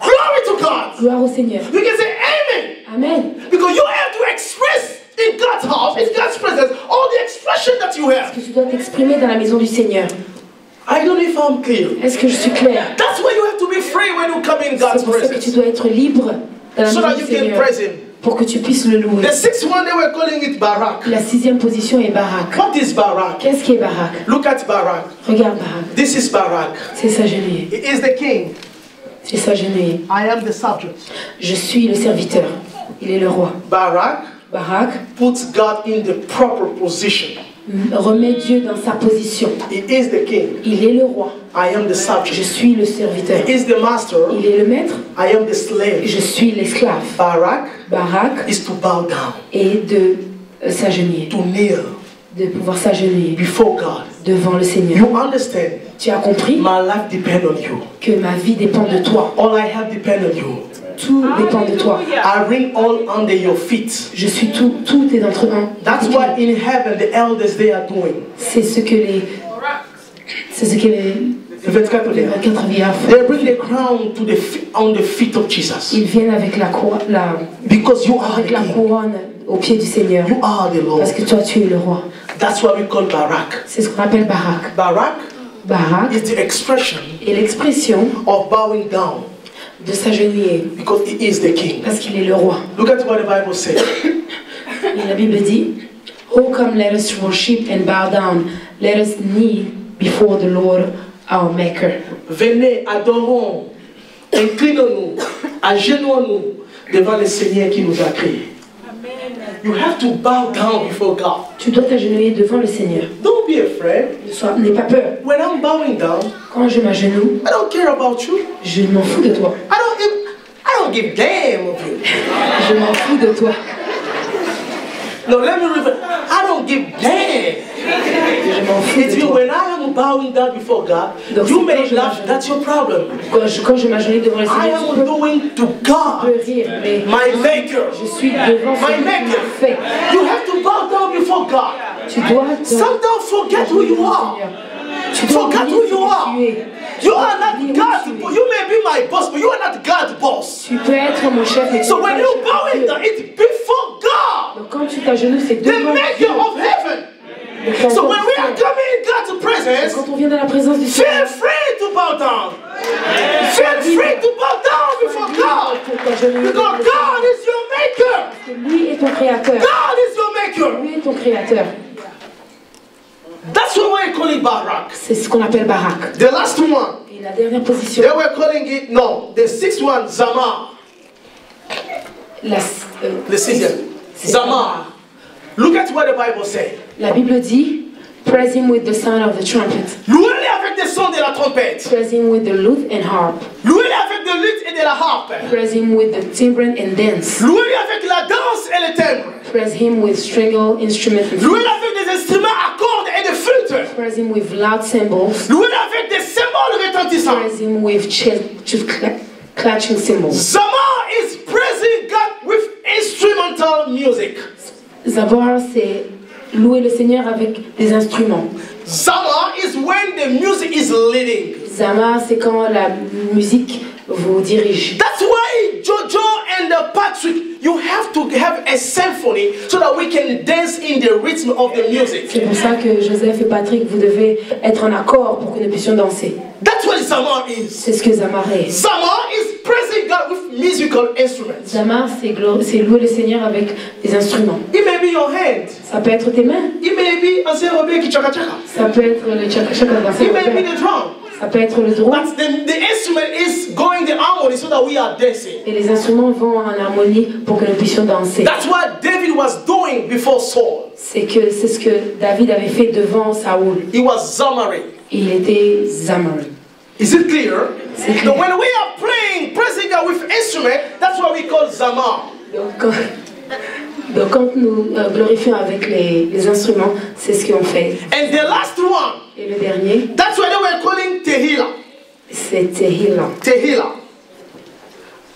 Glory to God. Gloire au Seigneur. You can say Amen. Amen. Because you have to express in God's house, in God's presence, all the expression that you have. Parce que tu dois t'exprimer dans la maison du Seigneur. I don't know if I'm clear. Est-ce que je suis claire? That's why you have to be free when you come in God's presence. C'est pour ça que tu dois être libre dans la maison du Seigneur. Pour que tu puisses le louer. The sixth one, they were calling it Barak. La sixième position est Barak. What is Barak? Qu'est-ce qui est Barak? Look at Barak. Regarde Barak. This is Barak. C'est sa genouille. He is the king. C'est sa genouille. I am the subject. Je suis le serviteur. Il est le roi. Barak. Barak puts God in the proper position. Remet Dieu dans sa position. He is the king. Il est le roi. I am the subject. Je suis le serviteur. He is the master. Il est le maître. I am the slave. Je suis l'esclave. Barak. Barak is to bow down. Et de s'agenouiller. To kneel. De pouvoir s'agenouiller. Before God. Devant le Seigneur. You understand? Tu as compris? My life depends on you. Que ma vie dépend de toi. All I have depends on you. Tout dépend de toi. I bring all under your feet. Je suis tout est d'entre eux. That's what in heaven the elders they are doing. C'est ce que les 24 vieillards font. They bring the crown to on the feet of Jesus. Ils viennent avec la Because you are avec la couronne au pied du Seigneur. You are the Lord. Parce que toi tu es le roi. That's what we call Barak. C'est ce qu'on appelle Barak. Barak is the expression et l'expression of bowing down. De s'agenouiller. Because he is the king. Parce qu'il est le roi. Look at what the Bible says. Et la Bible dit, "Oh come, let us worship and bow down. Let us kneel before the Lord our Maker." Venez, adorons, inclinons-nous, agenouillons-nous devant le Seigneur qui nous a créés. You have to bow down before God. Tu dois t'agenouiller devant le Seigneur. Don't be afraid. N'aie pas peur. When I'm bowing down, quand je m'agenouille, I don't care about you. Je m'en fous de toi. I don't give damn of you. Je m'en fous de toi. No, let me repeat. I don't give damn. Je m'en fous de toi. When I am bowing down before God, donc, you may laugh. That's your problem. Quand je m'agenouille devant le Seigneur, I am doing to God, rire, mais my Maker. Je suis devant my Maker. Fait. You have to bow down before God. Tu dois. Sometimes forget who you are. Forget who you are. You are not God. You may be my boss, but you are not God's boss. Tu peux être mon chef, mais so when you bowing down, it's before God. Donc quand tu t'agenouilles, c'est devant the Maker of heaven. So when we are coming in God's presence, quand on vient dans la présence du Seigneur, feel free to bow down. Feel free to bow down before God. Because God is your maker. Lui est ton créateur. God is your maker. Lui est ton créateur. That's what we're calling Barak. C'est ce qu'on appelle Barak. The last one. Et la dernière position. They were calling it the sixth one Zamar. The sixième. Zamar. Look at what the Bible says. La Bible dit, praise him with the sound of the trumpet. Louez-le avec le son de la trompette. Praise him with the lute and harp. Louez-le avec le luth et de la harpe. Praise him with the timbre and dance. Louez-le avec la danse et le timbre. Praise him with stringed instruments. Louez-le avec des instruments à cordes et des flûtes. Praise him with loud cymbals. Louez-le avec des cymbales retentissants. Praise him with clashing cymbals. Zamar is praising God with instrumental music. Zabar, c'est louer le Seigneur avec des instruments. Zamar is when the music is leading. Zamar, c'est quand la musique vous dirige. That's why Jojo and Patrick, you have to have a symphony so that we can dance in the rhythm of the music. C'est pour ça que Joseph et Patrick, vous devez être en accord pour que nous puissions danser. That's what Zamar is. C'est ce que Zamar est. Zamar is praising God with musical instruments. Zamar, c'est louer le Seigneur avec des instruments. It may be your hand. Ça peut être tes mains. It may be un sérobé qui chaka chaka. Ça peut être le chaka-chaka dans It may be the drum. Ça peut être le droit. But the instrument is going the harmony so that we are dancing. Et les instruments vont en harmonie pour que nous puissions danser. That's what David was doing before Saul. C'est ce que David avait fait devant Saoul. He was zamaring. Il était Zamar. Is it clear? C'est clair. So when we are praising God with instrument, that's what we call zamar. Donc quand nous glorifions avec les instruments, c'est ce qu'on fait. And the last one, Et le dernier, that's what they were calling tehillah. c'est Tehillah. Tehillah.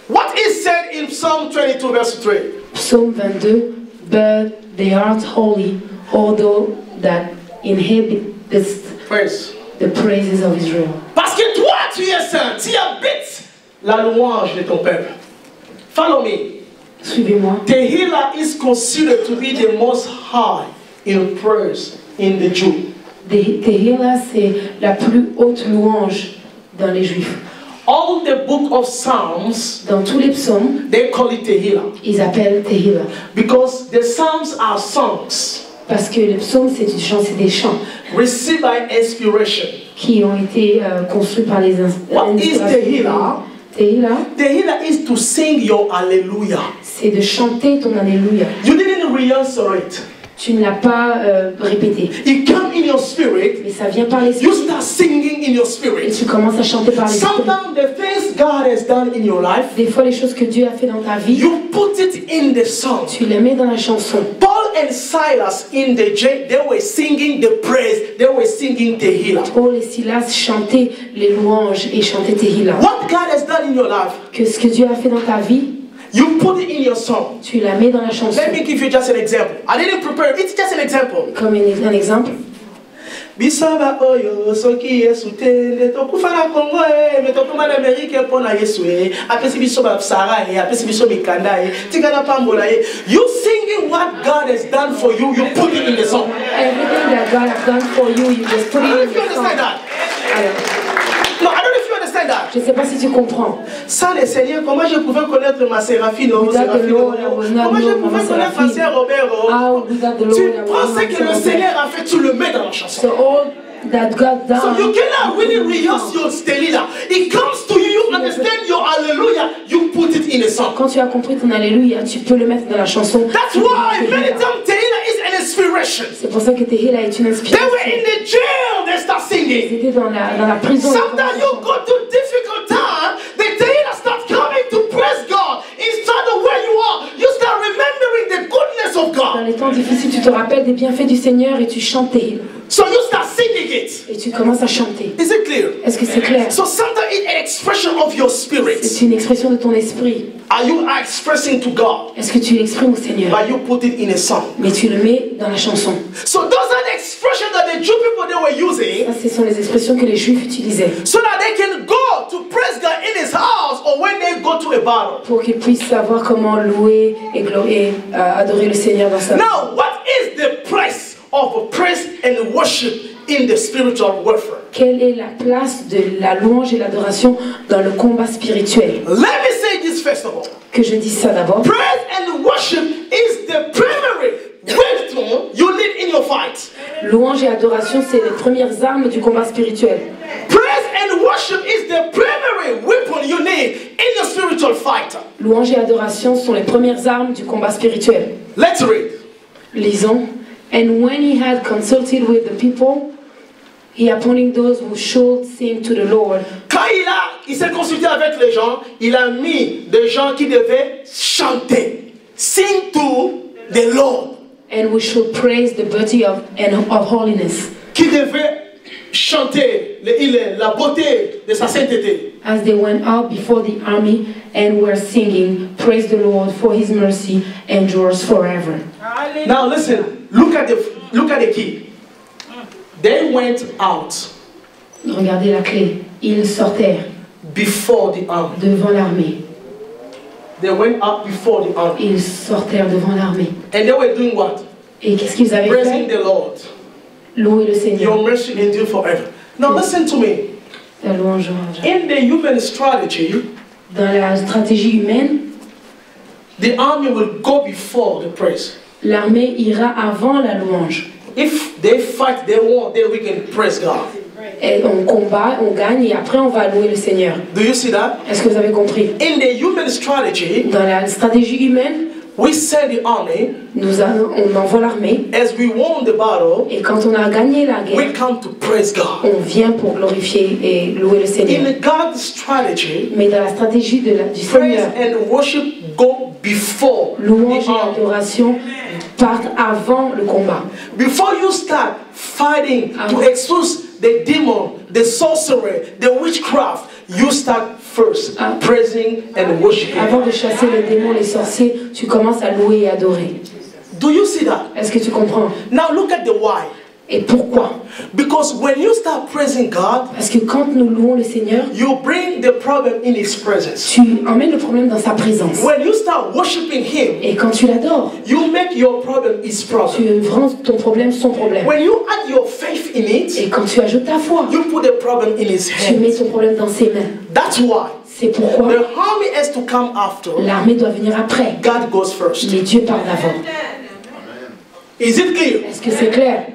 What is said in Psalm 22 verse 3? Psaume 22, but they are holy, although that inhabit Praise. the praises of Israel. Parce que toi tu es saint, tu habites la louange de ton peuple. Follow me. Suivez-moi. Tehillah is considered to be the most high in praise in the Jew. Tehillah, c'est la plus haute louange dans les Juifs. All the book of Psalms, Dans tous les psaumes, they call it Tehillah. ils appellent Tehillah. Because the Psalms are songs Parce que les psaumes, c'est des chants received by inspiration. qui ont été construits par les What is Tehillah? Tehillah, Tehillah is to sing your hallelujah. c'est de chanter ton Alléluia. You didn't rehearse it. Tu ne l'as pas répété, It comes in your spirit. mais ça vient par l'esprit. You start singing in your Et spirit. tu commences à chanter par l'esprit. Sometimes the things God has done in your life, Des fois, les choses que Dieu a fait dans ta vie, you put it in the song. tu les mets dans la chanson. Paul and Silas in the jail, they were singing the praise. They were singing Tehillah. Paul et Silas chantaient les louanges et chantaient Tehillah. What God has done in your life, Que ce que Dieu a fait dans ta vie, you put it in your song. tu la mets dans la chanson. Let me give you just an example. I didn't prepare it. It's just an example. Comme un exemple. Bisaba oyo soki Yesu tende tokufa na Congo me tokoma na Amerique pona Yesu apesi biso ba Sara apesi biso mikanda tika na pambola you singing what God has done for you, you put it in the song. Everything that God has done for you, you just put I don't know it in if you the song. understand that. Alors, No, I don't know if you understand that. je ne sais pas si tu comprends. Sans le Seigneur, comment je pouvais connaître ma Séraphine? Without the Lord, I will not Comment je know pouvais Mama connaître ma sœur Robert? How without the Lord, Tu I will prends not ce que le know. Seigneur a fait, tu le mets dans la chanson. So all that God So you done, cannot really rehearse your Tehillah. It comes to you, you understand your hallelujah, you put it in a song. quand tu as compris ton Alléluia, tu peux le mettre dans la chanson. That's why many times Tehillah is an inspiration. C'est pour ça que Tehillah est une They inspiration. were in the jail, they start Ils singing. étaient dans la prison. Sometimes you go to difficult time, the Tehillah start coming to praise God. Inside of where you are, you start remembering the goodness of Dans God. les temps difficiles, tu te rappelles des bienfaits du Seigneur et tu chantes Tehillah. So you start singing it. Et tu commences à chanter. Is it clear? Est-ce que c'est clair? So sometimes it's an expression of your spirit. C'est une expression de ton esprit. Are you expressing to God? Est-ce que tu l'exprimes au Seigneur? But you put it in a song. Mais tu le mets dans la chanson. So those are the expressions that the Jew people they were using Ça, ce sont les expressions que les Juifs utilisaient so that they can go to praise God in his house or when they go to a battle. pour qu'ils puissent savoir comment louer et adorer le Seigneur dans sa vie. Now, what is the price of praise and worship in the spiritual warfare? Quelle est la place de la louange et l'adoration dans le combat spirituel? Let me say this first of all. Que je dise ça d'abord. Praise and worship is the primary weapon you need in your fight. Louange et adoration, c'est les premières armes du combat spirituel. Praise and worship is the primary weapon you need in your spiritual fight. Louange et adoration sont les premières armes du combat spirituel. Let's read. Lisons. And when he had consulted with the people, he appointed those who should sing to the Lord. Quand il s'est consulté avec les gens, il a mis des gens qui devaient chanter. Sing to the Lord. And we should praise the beauty of holiness. Qui devaient chanter la beauté de sa sainteté. As they went out before the army and were singing, praise the Lord for his mercy endures forever. Now listen, look at look at the key. They went out Regardez la clé. Ils sortèrent before the army. devant l'armée. They went out before the army. Ils sortèrent devant l'armée. And they were doing what? Et qu'est-ce qu'ils avaient Praising fait? the Lord. Louer le Seigneur. Your mercy endure forever. Now listen to me. La louange. In the human strategy, Dans la stratégie humaine, the army will go before the praise. l'armée ira avant la louange. If they fight, they won, then we can praise God. Et on combat, on gagne et après on va louer le Seigneur. Do you see that? Est-ce que vous avez compris? In the human strategy, Dans la stratégie humaine, we send the army. on envoie l'armée. As we won the battle, Et quand on a gagné la we guerre, come to praise God. on vient pour glorifier et louer le Seigneur. In God's strategy, Mais dans la stratégie du praise Seigneur, and worship go before louange the et army. adoration partent avant le combat. Before you start fighting to expose the demon, the sorcery, the witchcraft, you start first praising and worshiping. Avant de chasser les démons, les sorciers, tu commences à louer et adorer. Do you see that? Est-ce que tu comprends? Now look at the why. Et pourquoi? Because when you start praising God, Parce que quand nous louons le Seigneur, you bring the problem in His presence. tu emmènes le problème dans sa présence. When you start worshiping Him, Et quand tu l'adores, you make your problem His problem. tu rends ton problème son problème. When you add your faith in it, Et quand tu ajoutes ta foi, you put the problem in His tu mets hands. ton problème dans ses mains. That's why C'est pourquoi the army has to come after. l'armée doit venir après. God goes first. Mais Dieu part d'avant. Is it clear? Est-ce que c'est clair?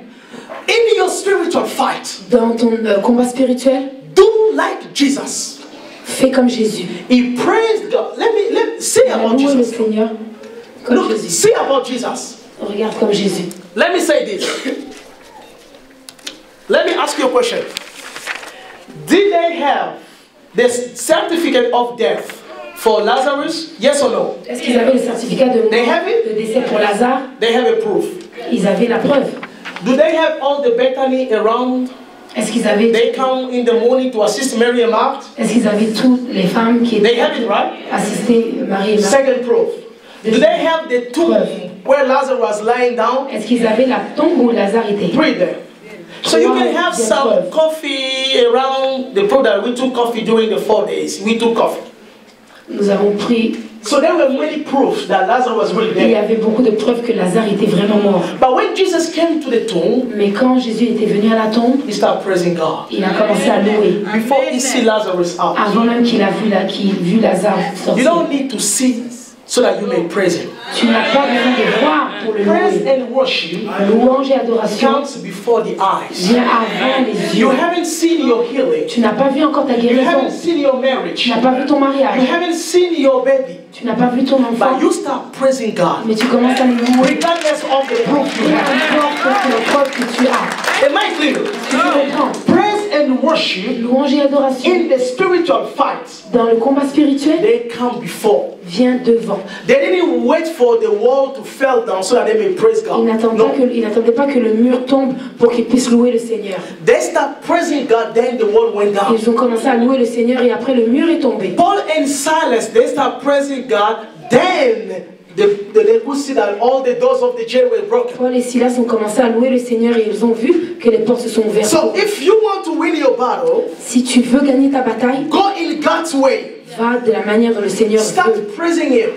In your spiritual fight, Dans ton combat spirituel, do like Jesus. fais comme Jésus. He praised God. Let me say about Louer le Jesus. Seigneur comme Look, Jésus. say about Jesus. Regarde comme Jésus. Let me say this. Let me ask you a question. Did they have the certificate of death for Lazarus? Yes or no? Est-ce qu'ils avaient le certificat de They mort, have it? de décès pour Lazare? They have a proof. Ils avaient la preuve. Do they have all the Bethany around? Est-ce qu'ils avaient, They come in the morning to assist Mary and Martha? est-ce qu'ils avaient toutes les femmes qui They étaient have it, right? assistées, Marie et Marthe? Second proof. Do they have the tomb where Lazarus was lying down? Est-ce qu'ils avaient la tombe où Lazare était? Three there. So you can have some coffee around the proof that we took coffee during the 4 days. We took coffee. Nous avons pris, So there were many proofs that Lazarus was really il y there. avait beaucoup de preuves que Lazare était vraiment mort. But when Jesus came to the tomb, Mais quand Jésus était venu à la tombe, he started praising God. il a commencé à louer. Before he see Lazarus out. Avant même qu'il a vu Lazare You sortir. don't need to see so that you may praise him. Tu n'as pas besoin de voir pour le Praise louer. and worship Louange et adoration comes before the eyes. vient avant les You yeux. haven't seen your healing. Tu n'as pas vu encore ta You guérison. haven't seen your marriage. Tu n'as pas vu ton You mariage. haven't seen your baby. Tu n'as pas vu ton enfant. But you start praising God. Mais tu commences à le louer. Regardless of the proof you Peu have. importe le preuve que tu as. Am I clear? Tu comprends? Praise and worship Louange et adoration in the spiritual fight, dans le combat spirituel they come before. vient devant. They didn't wait for the wall to fall down so that they may praise God. Ils n'attendaient pas que le mur tombe pour qu'ils puissent louer le Seigneur. They start praising God, then the wall went down. Ils ont commencé à louer le Seigneur et après le mur est tombé. Paul and Silas, they start praising God, then they could see that all the doors of the jail were broken. Paul et Silas ont commencé à louer le Seigneur et ils ont vu que les portes se sont ouvertes. So if you want to win your battle, Si tu veux gagner ta bataille, go in God's way. va de la manière dont le Seigneur veut. Start praising Him.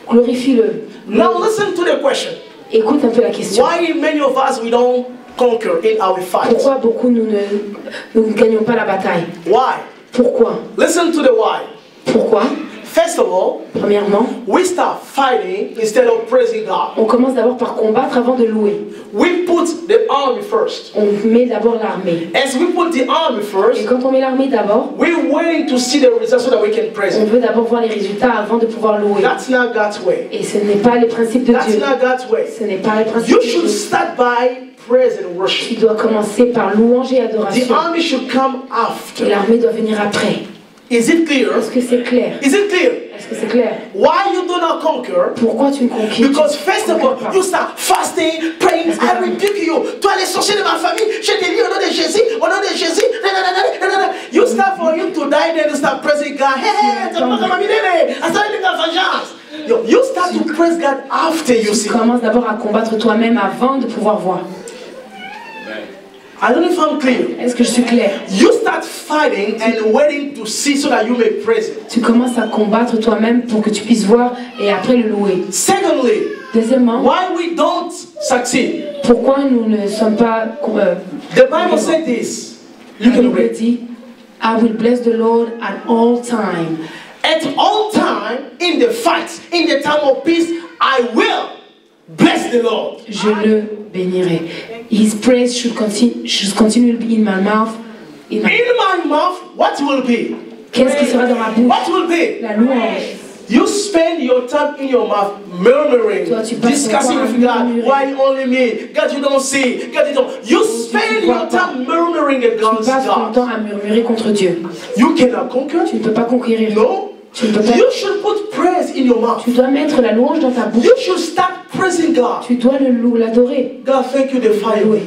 Glorifie-le. Now listen to the question. Écoute un peu la question. Why many of us we don't conquer in our fight? Pourquoi beaucoup nous ne gagnons pas la bataille? Why? Pourquoi? Listen to the why. Pourquoi? First of all, Premièrement, we start fighting instead of praising God. on commence d'abord par combattre avant de louer. We put the army first. On met d'abord l'armée. As we put the army Et first, quand on met l'armée d'abord, we're waiting to see the results so that we can praise on Him. veut d'abord voir les résultats avant de pouvoir louer. That's not God's way. Et ce n'est pas les principes de That's Dieu. not God's way. Ce n'est pas les principes You de should Dieu. start by praise and Tu worship. dois commencer par louange et The adoration. army should come Et after. l'armée doit venir après. Is it clear? Est-ce que c'est clair? Is it clear? Est-ce que c'est clair? Why you do not conquer? Pourquoi tu ne conquiers Because first of all, pas? you start fasting, praying, I rebuke you. Toi les sorciers de ma famille, je te dis au nom de Jésus, au nom de Jésus. You start for him to die, then you start praising God. You start to praise God after you Tu see. commences d'abord à combattre toi-même avant de pouvoir voir. I don't know if I'm clear. Est-ce que je suis claire? You start fighting and waiting to see so that you may praise it. Tu commences à combattre toi-même pour que tu puisses voir et après le louer. Secondly, Deuxièmement, why we don't succeed? pourquoi nous ne sommes pas... The Bible said this. You La can Bible read. dit, I will bless the Lord at all time. At all time, in the fight, in the time of peace, I will bless the Lord. Je le bénirai. His praise should continually be in my mouth. In my mouth, what will be? Qu'est-ce qui sera dans ma bouche? What will be? La louange. You spend your time in your mouth murmuring, Toi, tu passes discussing ton temps with à God. murmurer. Why only me? God, you don't see. God, you don't. You spend your time murmuring Tu against passes ton God. temps à murmurer contre Dieu. You cannot conquer. Tu ne peux pas conquérir. No. Tu ne peux pas. You should put praise in your mouth. Tu dois mettre la louange dans ta bouche. You should start praising God. Tu dois l'adorer. God, thank you, they fired me.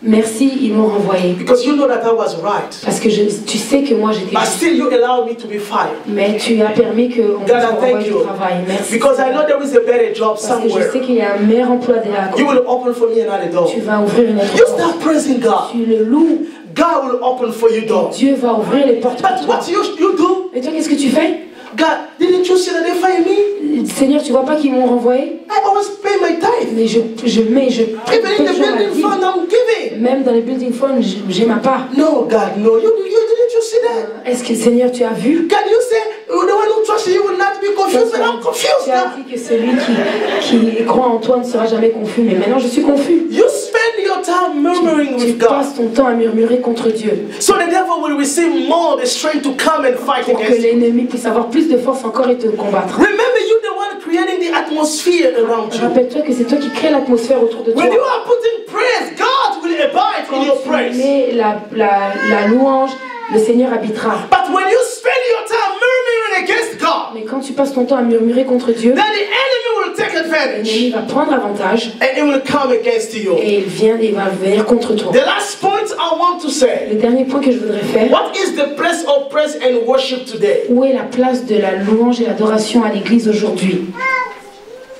Merci, ils m'ont renvoyé. Because you know that I was right. Parce que tu sais que moi j'étais... But still you allow me to be fired. Mais tu as permis qu'on me God, I renvoie thank du you. travail. Merci. Because I know there is a better job Parce que je somewhere. sais qu'il y a un meilleur emploi de la You will open for me another door. Tu vas ouvrir une autre You porte. start praising God. Tu le loues. God will open for you doors. Dieu va ouvrir les portes pour But toi. what you do? Et toi, qu'est-ce que tu fais? God, didn't you see that they fired me? Seigneur, tu vois pas qu'ils m'ont renvoyé? I always pay my tithe. Mais je paie Even in the toujours ma building dîme. fund, I'm giving. Même dans les building funds, j'ai ma part. No, God, no. Didn't you see that? Est-ce que Seigneur, tu as vu? God, you say the one who trusts you will not be confused, but I'm confused Tu as now. dit que celui qui croit en toi ne sera jamais confus. Mais maintenant, je suis confus. You spend your time murmuring Tu with God. passes ton temps à murmurer contre Dieu. So the devil will receive more the strength to come and fight Pour que against you. l'ennemi puisse avoir plus de force encore et te combattre. Remember, you're the one creating the atmosphere around you. Rappelle-toi que c'est toi qui crée l'atmosphère autour de toi. When you are putting praise, God will abide in your Quand tu praise. mets la louange, le Seigneur habitera. But when you spend your time murmuring against God, Mais quand tu passes ton temps à murmurer contre Dieu, then the enemy will take l'ennemi advantage va prendre avantage and it will come against you. et il va venir contre toi. The last point I want to say, Le dernier point que je voudrais faire, what is the place of praise and worship today? où est la place de la louange et l'adoration à l'église aujourd'hui?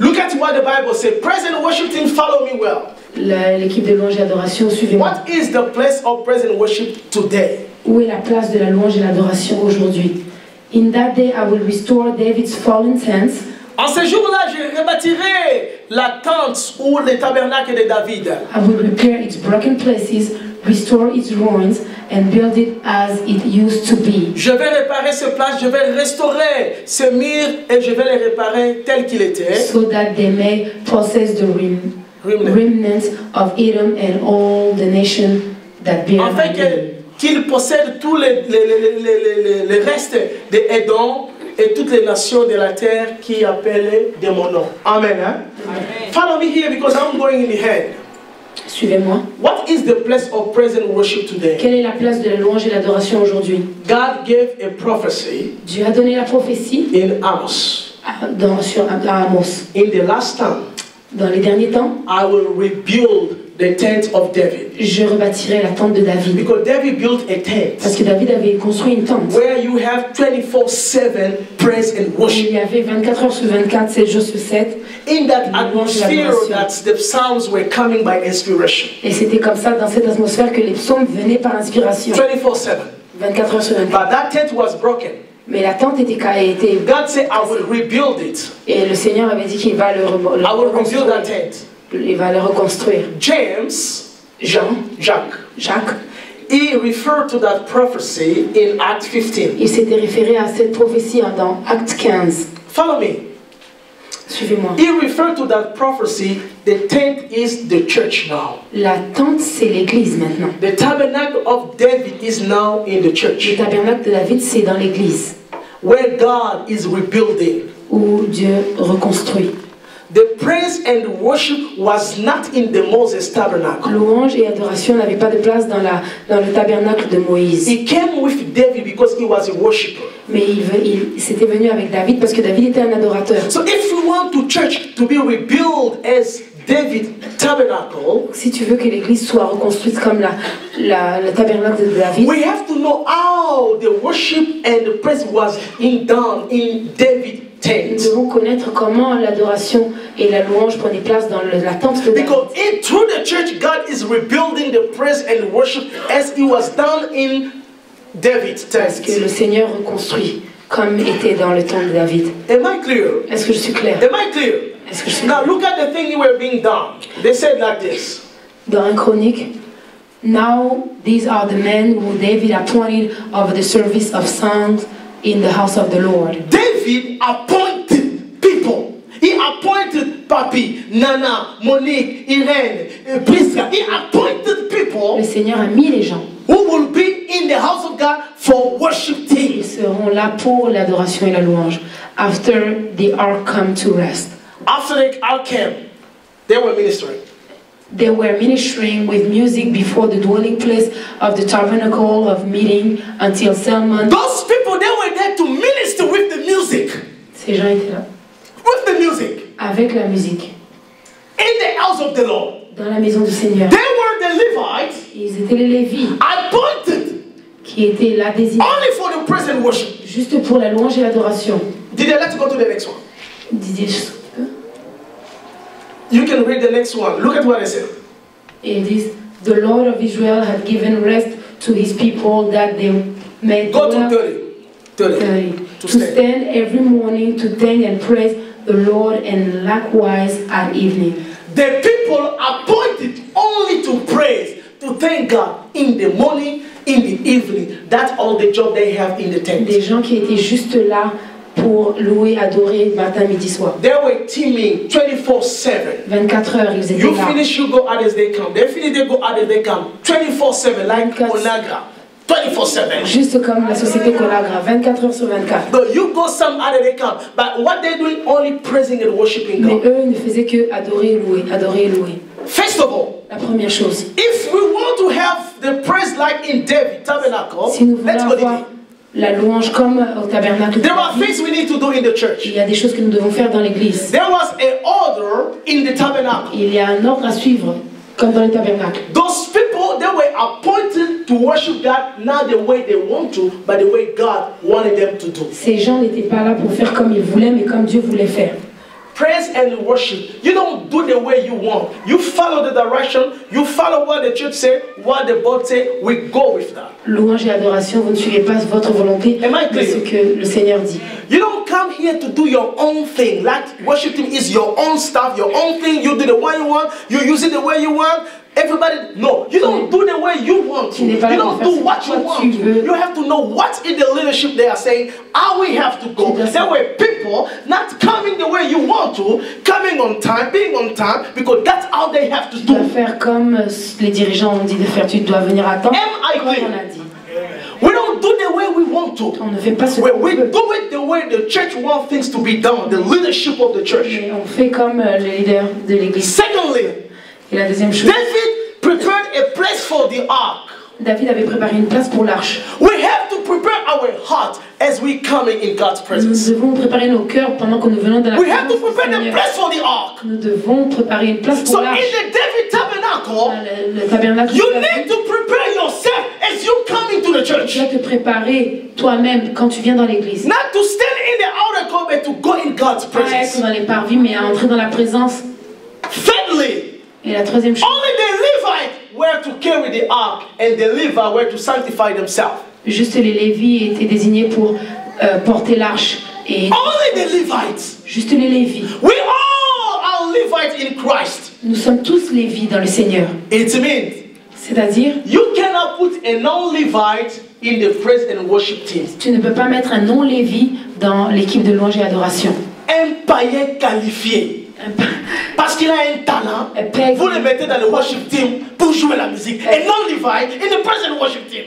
Look at what the Bible says. Praise and worship team, follow me well. L'équipe de louange et adoration, suivez-moi. What is the place of praise and worship today? Où est la place de la louange et l'adoration aujourd'hui? In that day I will restore David's fallen tents. En ce jour-là, je rebâtirai la tente ou le tabernacle de David. I will repair its broken places, restore its ruins, and build it as it used to be. Je vais réparer ce place, je vais restaurer ce mur et je vais les réparer tel qu'il était. So that they may possess the remnants of Edom and all the nation that bear my Afin name. qu'il possède tous les restes d'Édom et toutes les nations de la terre qui appellent de mon nom. Amen. Hein? Amen. Follow me here because I'm going in the head. Suivez-moi. What is the place of praise and worship today? Quelle est la place de la louange et l'adoration aujourd'hui? God gave a prophecy Dieu a donné la prophétie in Amos. sur Amos. In the last time, Dans les derniers temps, I will rebuild the tent of David. je rebâtirai la tente de David. Because David built a Parce tent que David avait construit une tente where you have 24/7 praise and où worship. il y avait 24 heures sur 24, 7 jours sur 7. In that atmosphere, that the psalms were coming by inspiration. Et c'était comme ça, dans cette atmosphère, que les psaumes venaient par inspiration. 24/7. 24 heures sur 24. But that tent was broken. Mais la tente était God said, I will rebuild it. Et le Seigneur avait dit qu'il va le I will rebuild that reconstruire. tent. Il va le reconstruire. James, Jacques, he referred to that prophecy in Acts 15. Il s'était référé à cette prophétie dans Acte 15. Follow me. Suivez-moi. He referred to that prophecy. The tent is the church now. La tente, c'est l'église maintenant. The tabernacle of David is now in the Le church, tabernacle de David, c'est dans l'église, where God is rebuilding. où Dieu reconstruit. The praise and worship was not in the Moses tabernacle. Louange et adoration n'avaient pas de place dans le tabernacle de Moïse. It came with David because he was a worshiper. Mais il s'était venu avec David parce que David était un adorateur. So if you want the church to be rebuilt as David tabernacle, Si tu veux que l'église soit reconstruite comme le tabernacle de David, we have to know how the worship and the praise was done in David tent. Nous devons connaître comment l'adoration et la louange prenaient place dans la tente de David. Because through the church, God is rebuilding the praise and worship as it was done in David's Parce que tent. le Seigneur reconstruit comme était dans le temps de David. Am I clear? Est-ce que je suis claire? Am I clear? Est-ce que je suis Now claire? look at the thing you were being done. They said like this. Dans 1 Chronique, now these are the men who David appointed over the service of songs in the house of the Lord. David appointed people. He appointed Papi, Nana, Monique, Irene, Prisca. He appointed people Le Seigneur a mis les gens. who will be in the house of God for worship Ils teams. seront là pour l'adoration et la louange. After the ark come to rest. After the ark came, they were ministering. They were ministering with music before the dwelling place of the tabernacle of meeting until Solomon. Those people, they were there to minister with the music. Ces gens étaient là. With the music. Avec la musique. In the house of the Lord. Dans la maison du Seigneur. They were the Levites Ils étaient les Lévites appointed qui étaient là désignés only for the praise and worship. juste pour la louange et l'adoration. Did they let you go to the next one? Didier- You can read the next one. Look at what I said. Et ils disent, the Lord of Israel had given rest to his people that they may Go to dwell 30. to stand every morning to thank and praise the Lord and likewise at evening. The people appointed only to praise, to thank God in the morning, in the evening. That's all the job they have in the tent. Des gens qui étaient juste là pour louer, adorer matin, midi, soir. They were teaming 24/7. 24 heures, ils étaient You là. finish, you go out as they come. They finish, they go out as they come. 24/7, like 24. Onaga. 24/7. Juste comme la société Collagra, 24 heures sur 24. No, you go some out as they come. But what they're doing, only praising and worshiping Mais God. eux ne faisaient que adorer et louer, adorer et louer. First of all, La première chose, if we want to have the praise like in David Tabernacle, si nous voulons let's go avoir to la louange comme au tabernacle, There are things we need to do in the church. il y a des choses que nous devons faire dans l'église. There was an order in the tabernacle. Il y a un ordre à suivre, comme dans le tabernacle. Those people, they were appointed to worship God not the way they want to, but the way God wanted them to do. Ces gens n'étaient pas là pour faire comme ils voulaient, mais comme Dieu voulait faire. Praise and worship. You don't do the way you want. You follow the direction. You follow what the church said, what the board said. We go with that. Louange et adoration, vous ne suivez pas votre volonté, Am I mais clear? ce que le Seigneur dit. You don't come here to do your own thing. Like worshiping is your own stuff, your own thing. You do the way you want. You use it the way you want. Everybody, no. You don't do the way you want to. Tu n'es pas You là don't pour do faire what ce you que want tu to. veux. You have to know what in the leadership they are saying, how we have to go. Tu dois There were people not coming the way you want to, coming on time, being on time, because that's how they have to Tu dois do. faire comme les dirigeants ont dit de faire, tu dois venir à temps, Am I comme clear? on a dit. We don't do the way we want to. On ne fait pas ce We, qu'on we veut, do it the way the church wants things to be done, the leadership of the church. mais on fait comme le leader de l'église. Secondly, Et la deuxième chose, David prepared a place for the ark. David avait préparé une place pour l'arche. We have to prepare our heart as we come in God's Nous presence. devons préparer nos cœurs pendant que nous venons de la We have to présence du prepare the Seigneur. place for the ark. Nous devons préparer une place So pour in l'arche. the David tabernacle, Le tabernacle, you de David, need to prepare yourself as you come into the tu church. dois te préparer toi-même quand tu viens dans l'église. Not to stand in the outer court, but to go in God's Pas à être presence. dans les parvis, mais à entrer dans la présence. Thirdly, Et la troisième chose, only the Levites were to carry the ark, and the Levites were to sanctify themselves. juste les Lévis étaient désignés pour porter l'arche. Et Only the Levites. juste les Lévis. We all are Levites in Christ. Nous sommes tous Lévis dans le Seigneur. It means C'est-à-dire, you cannot put a non-Levite in the praise and worship team. tu ne peux pas mettre un non-Lévi dans l'équipe de louange et adoration. Un païen qualifié. Parce qu'il a un talent, Un païen. vous le mettez dans le worship team pour jouer la musique. A non-Levite in the praise and worship team.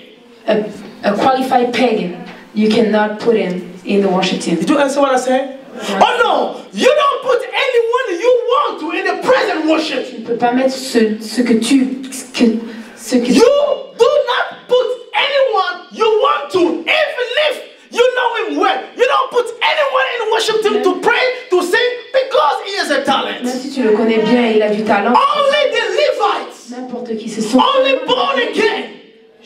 A qualified pagan, you cannot put in the worship team. Did you answer what I said? Oh no! You don't put anyone you want to in the praise and worship. Tu ne peux pas mettre ce que tu... You do not put anyone you want to, even if you know him well. You don't put anyone in the worship team to pray, to sing, because he has a Même talent. si tu le connais bien et il a du talent, Only the Levites, n'importe qui, ce sont only born again,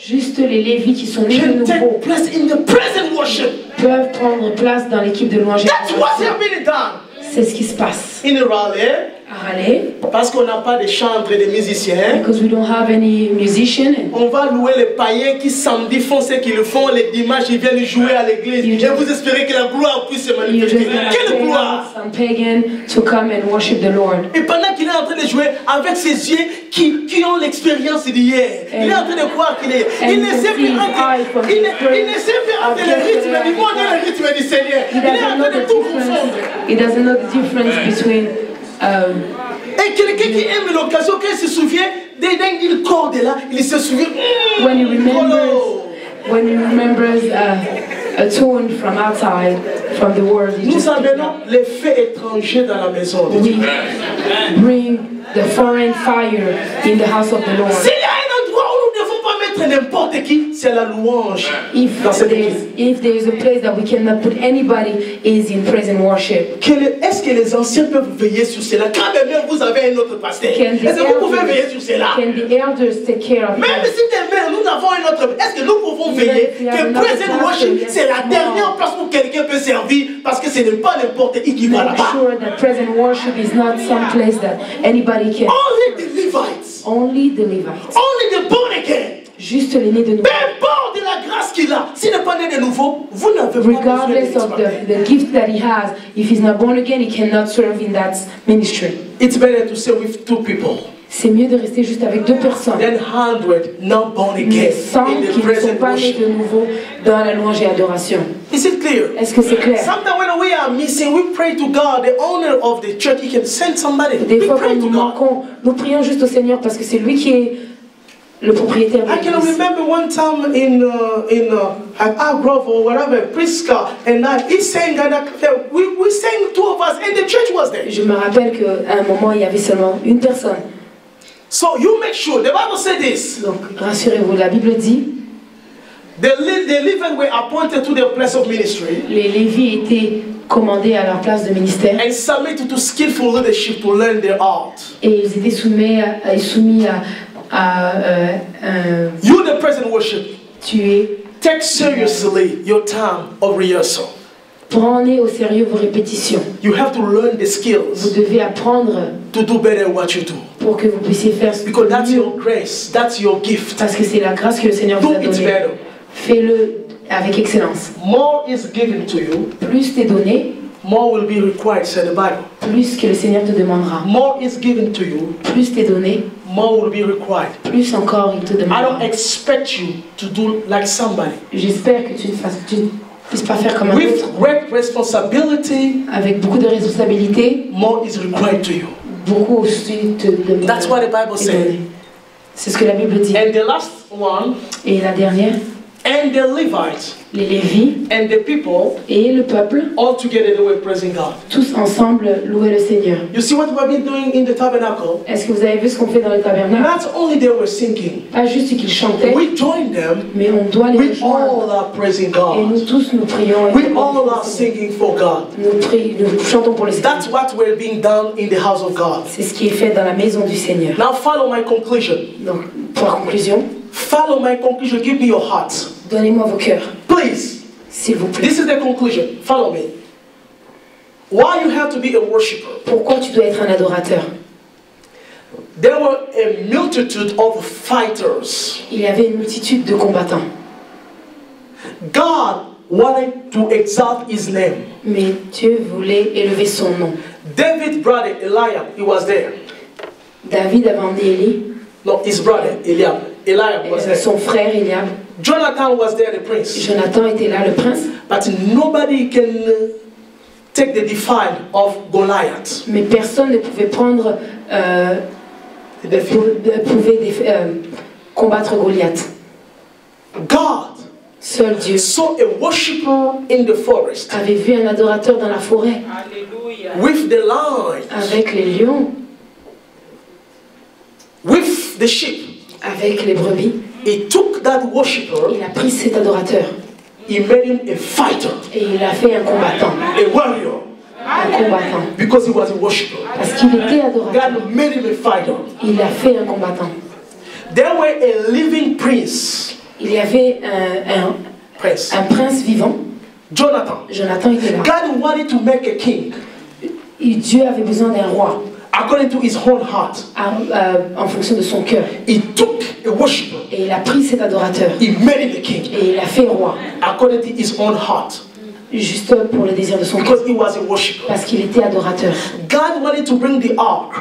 Juste les Lévites qui sont nés de can nouveau take place in the present worship. peuvent prendre place dans l'équipe de louange et That's what's adoration. been done. C'est ce qui se passe. In Raleigh, À Raleigh, parce qu'on n'a pas de chantres et de musiciens, because we don't have any musician, on va louer les païens qui samedi font ce qu'ils font, les dimanches ils viennent jouer à l'église. Et vous espérez que la gloire puisse se you're manifester. just gonna Quelle pay gloire! out some pagan to come and worship the Lord. Et pendant qu'il est en train de jouer avec ses yeux qui ont l'expérience d'hier, il est en train de croire qu'il est. Il ne sait plus entre les rythmes du monde et les rythmes du Seigneur. Il est en train de tout confondre. He doesn't know the difference between Et quelqu'un qui aime l'occasion, quand il se souvient d'une corde là, il se souvient. when he remembers a tune from outside, from the world. He Nous just amenons les faits étrangers dans la maison de Dieu. we bring the foreign fire in the house of the Lord. S'il y a un endroit où nous ne devons pas mettre n'importe qui, c'est la louange If dans cette église. there is a place that we cannot put anybody, is in praise and worship. Est-ce que les anciens peuvent veiller sur cela? Quand même vous avez un autre pasteur, Can the est-ce que vous pouvez veiller sur cela? elders take care of Même that? si demain nous avons un autre, est-ce que nous pouvons veiller que present worship c'est la dernière place où quelqu'un peut servir parce que ce n'est pas n'importe qui va Make là-bas? sure that present worship is not some place that anybody can. Only the Levites, Only the Levites. only the born again. Juste les nés de nouveau. Peu importe la grâce qu'il a, s'il n'est pas né de nouveau, vous n'avez pas besoin Regardless of the gift that he has, if he's not born again, he cannot serve in that ministry. It's better to stay with two people C'est mieux de rester juste avec deux personnes. than 100 not born again Mais 100 in the qui ne sont present pas nés worship. de nouveau dans la louange et adoration. Is it clear? Est-ce que c'est clair? Sometimes when we are missing, we pray to God, the owner of the church. He can send somebody. Des We fois, pray quand to nous God. manquons, nous prions juste au Seigneur parce que c'est lui qui est le propriétaire de I can l'église. remember one time at Grove or whatever, Priska and I, he sang, and we sang, two of us, and the church was there. Je me rappelle qu'à un moment, il y avait seulement une personne. So you make sure, the Bible said this, Donc, rassurez-vous, la Bible dit, the Levites were appointed to their place of ministry les Lévites étaient commandés à leur place de ministère and submitted to skillful leadership to learn their art. et ils étaient soumis à You, the present worship, tuer. take seriously your time of rehearsal. Prenez au sérieux vos répétitions. You have to learn the Vous skills devez apprendre to do better what you do. pour que vous puissiez faire ce Because that's mieux. your grace, that's your gift. Parce que c'est la grâce que le Seigneur Do vous a it donnée. better. Fais-le avec excellence. More is given to you, Plus t'es donné, more will be required, said the Bible. plus que le Seigneur te demandera. More is given to you, Plus t'es donné, more will be required. plus encore il te I don't demandera. expect you to do like somebody. J'espère que tu ne puisses pas faire comme un With autre. great responsibility, Avec beaucoup de responsabilités, more is required to you. beaucoup aussi te demandera. That's what the Bible said. C'est ce que la Bible dit. And the last one, Et la dernière, and the Levites les Lévites and the people, et le peuple, all together they were praising God. tous ensemble louaient le Seigneur. You see what we've been doing in the tabernacle? Est-ce que vous avez vu ce qu'on fait dans le tabernacle? Not only they were singing, Pas juste qu'ils chantaient, we joined them. mais on doit les We rejoindre. all are praising Et nous God. tous nous prions. Et We all are singing for God. nous chantons pour le Seigneur. That's what we're being done in the house of God. C'est ce qui est fait dans la maison du Seigneur. Now follow my conclusion. Donc, pour la conclusion, Follow my conclusion. Give me your heart. donnez-moi vos cœurs, Please. s'il vous plaît. This is the conclusion. Follow me. Why you have to be a worshiper? Pourquoi tu dois être un adorateur? There were a multitude of fighters. Il y avait une multitude de combattants. God wanted to exalt his name. Mais Dieu voulait élever son nom. David's brother Eliab, he was there. David avait emmené Élie, No, his brother Eliab. Eliab was there. son frère Eliab. Jonathan was there, the prince. Jonathan était là, le prince. But nobody can take the defile of Goliath. Mais personne ne pouvait prendre, combattre Goliath. God Seul Dieu saw a worshiper in the forest avait vu un adorateur dans la forêt with the lions, avec les lions, with the sheep. avec les brebis. He took that worshiper, Il a pris cet adorateur he made him a fighter, et il a fait un combattant. a warrior, Un combattant. because he was a worshiper. Parce qu'il était adorateur. God made him a fighter. Il a fait un combattant. There were a living prince. Il y avait Prince. un prince vivant. Jonathan. Jonathan était là. God wanted to make a king Et Dieu avait besoin d'un roi according to his own heart. en fonction de son cœur. He took a worshiper. Et il a pris cet adorateur. He made him a king Et il l'a fait roi. according to his own heart. Juste pour le désir de son cœur. Because he was a worshiper. Parce qu'il était adorateur. God wanted to bring the ark.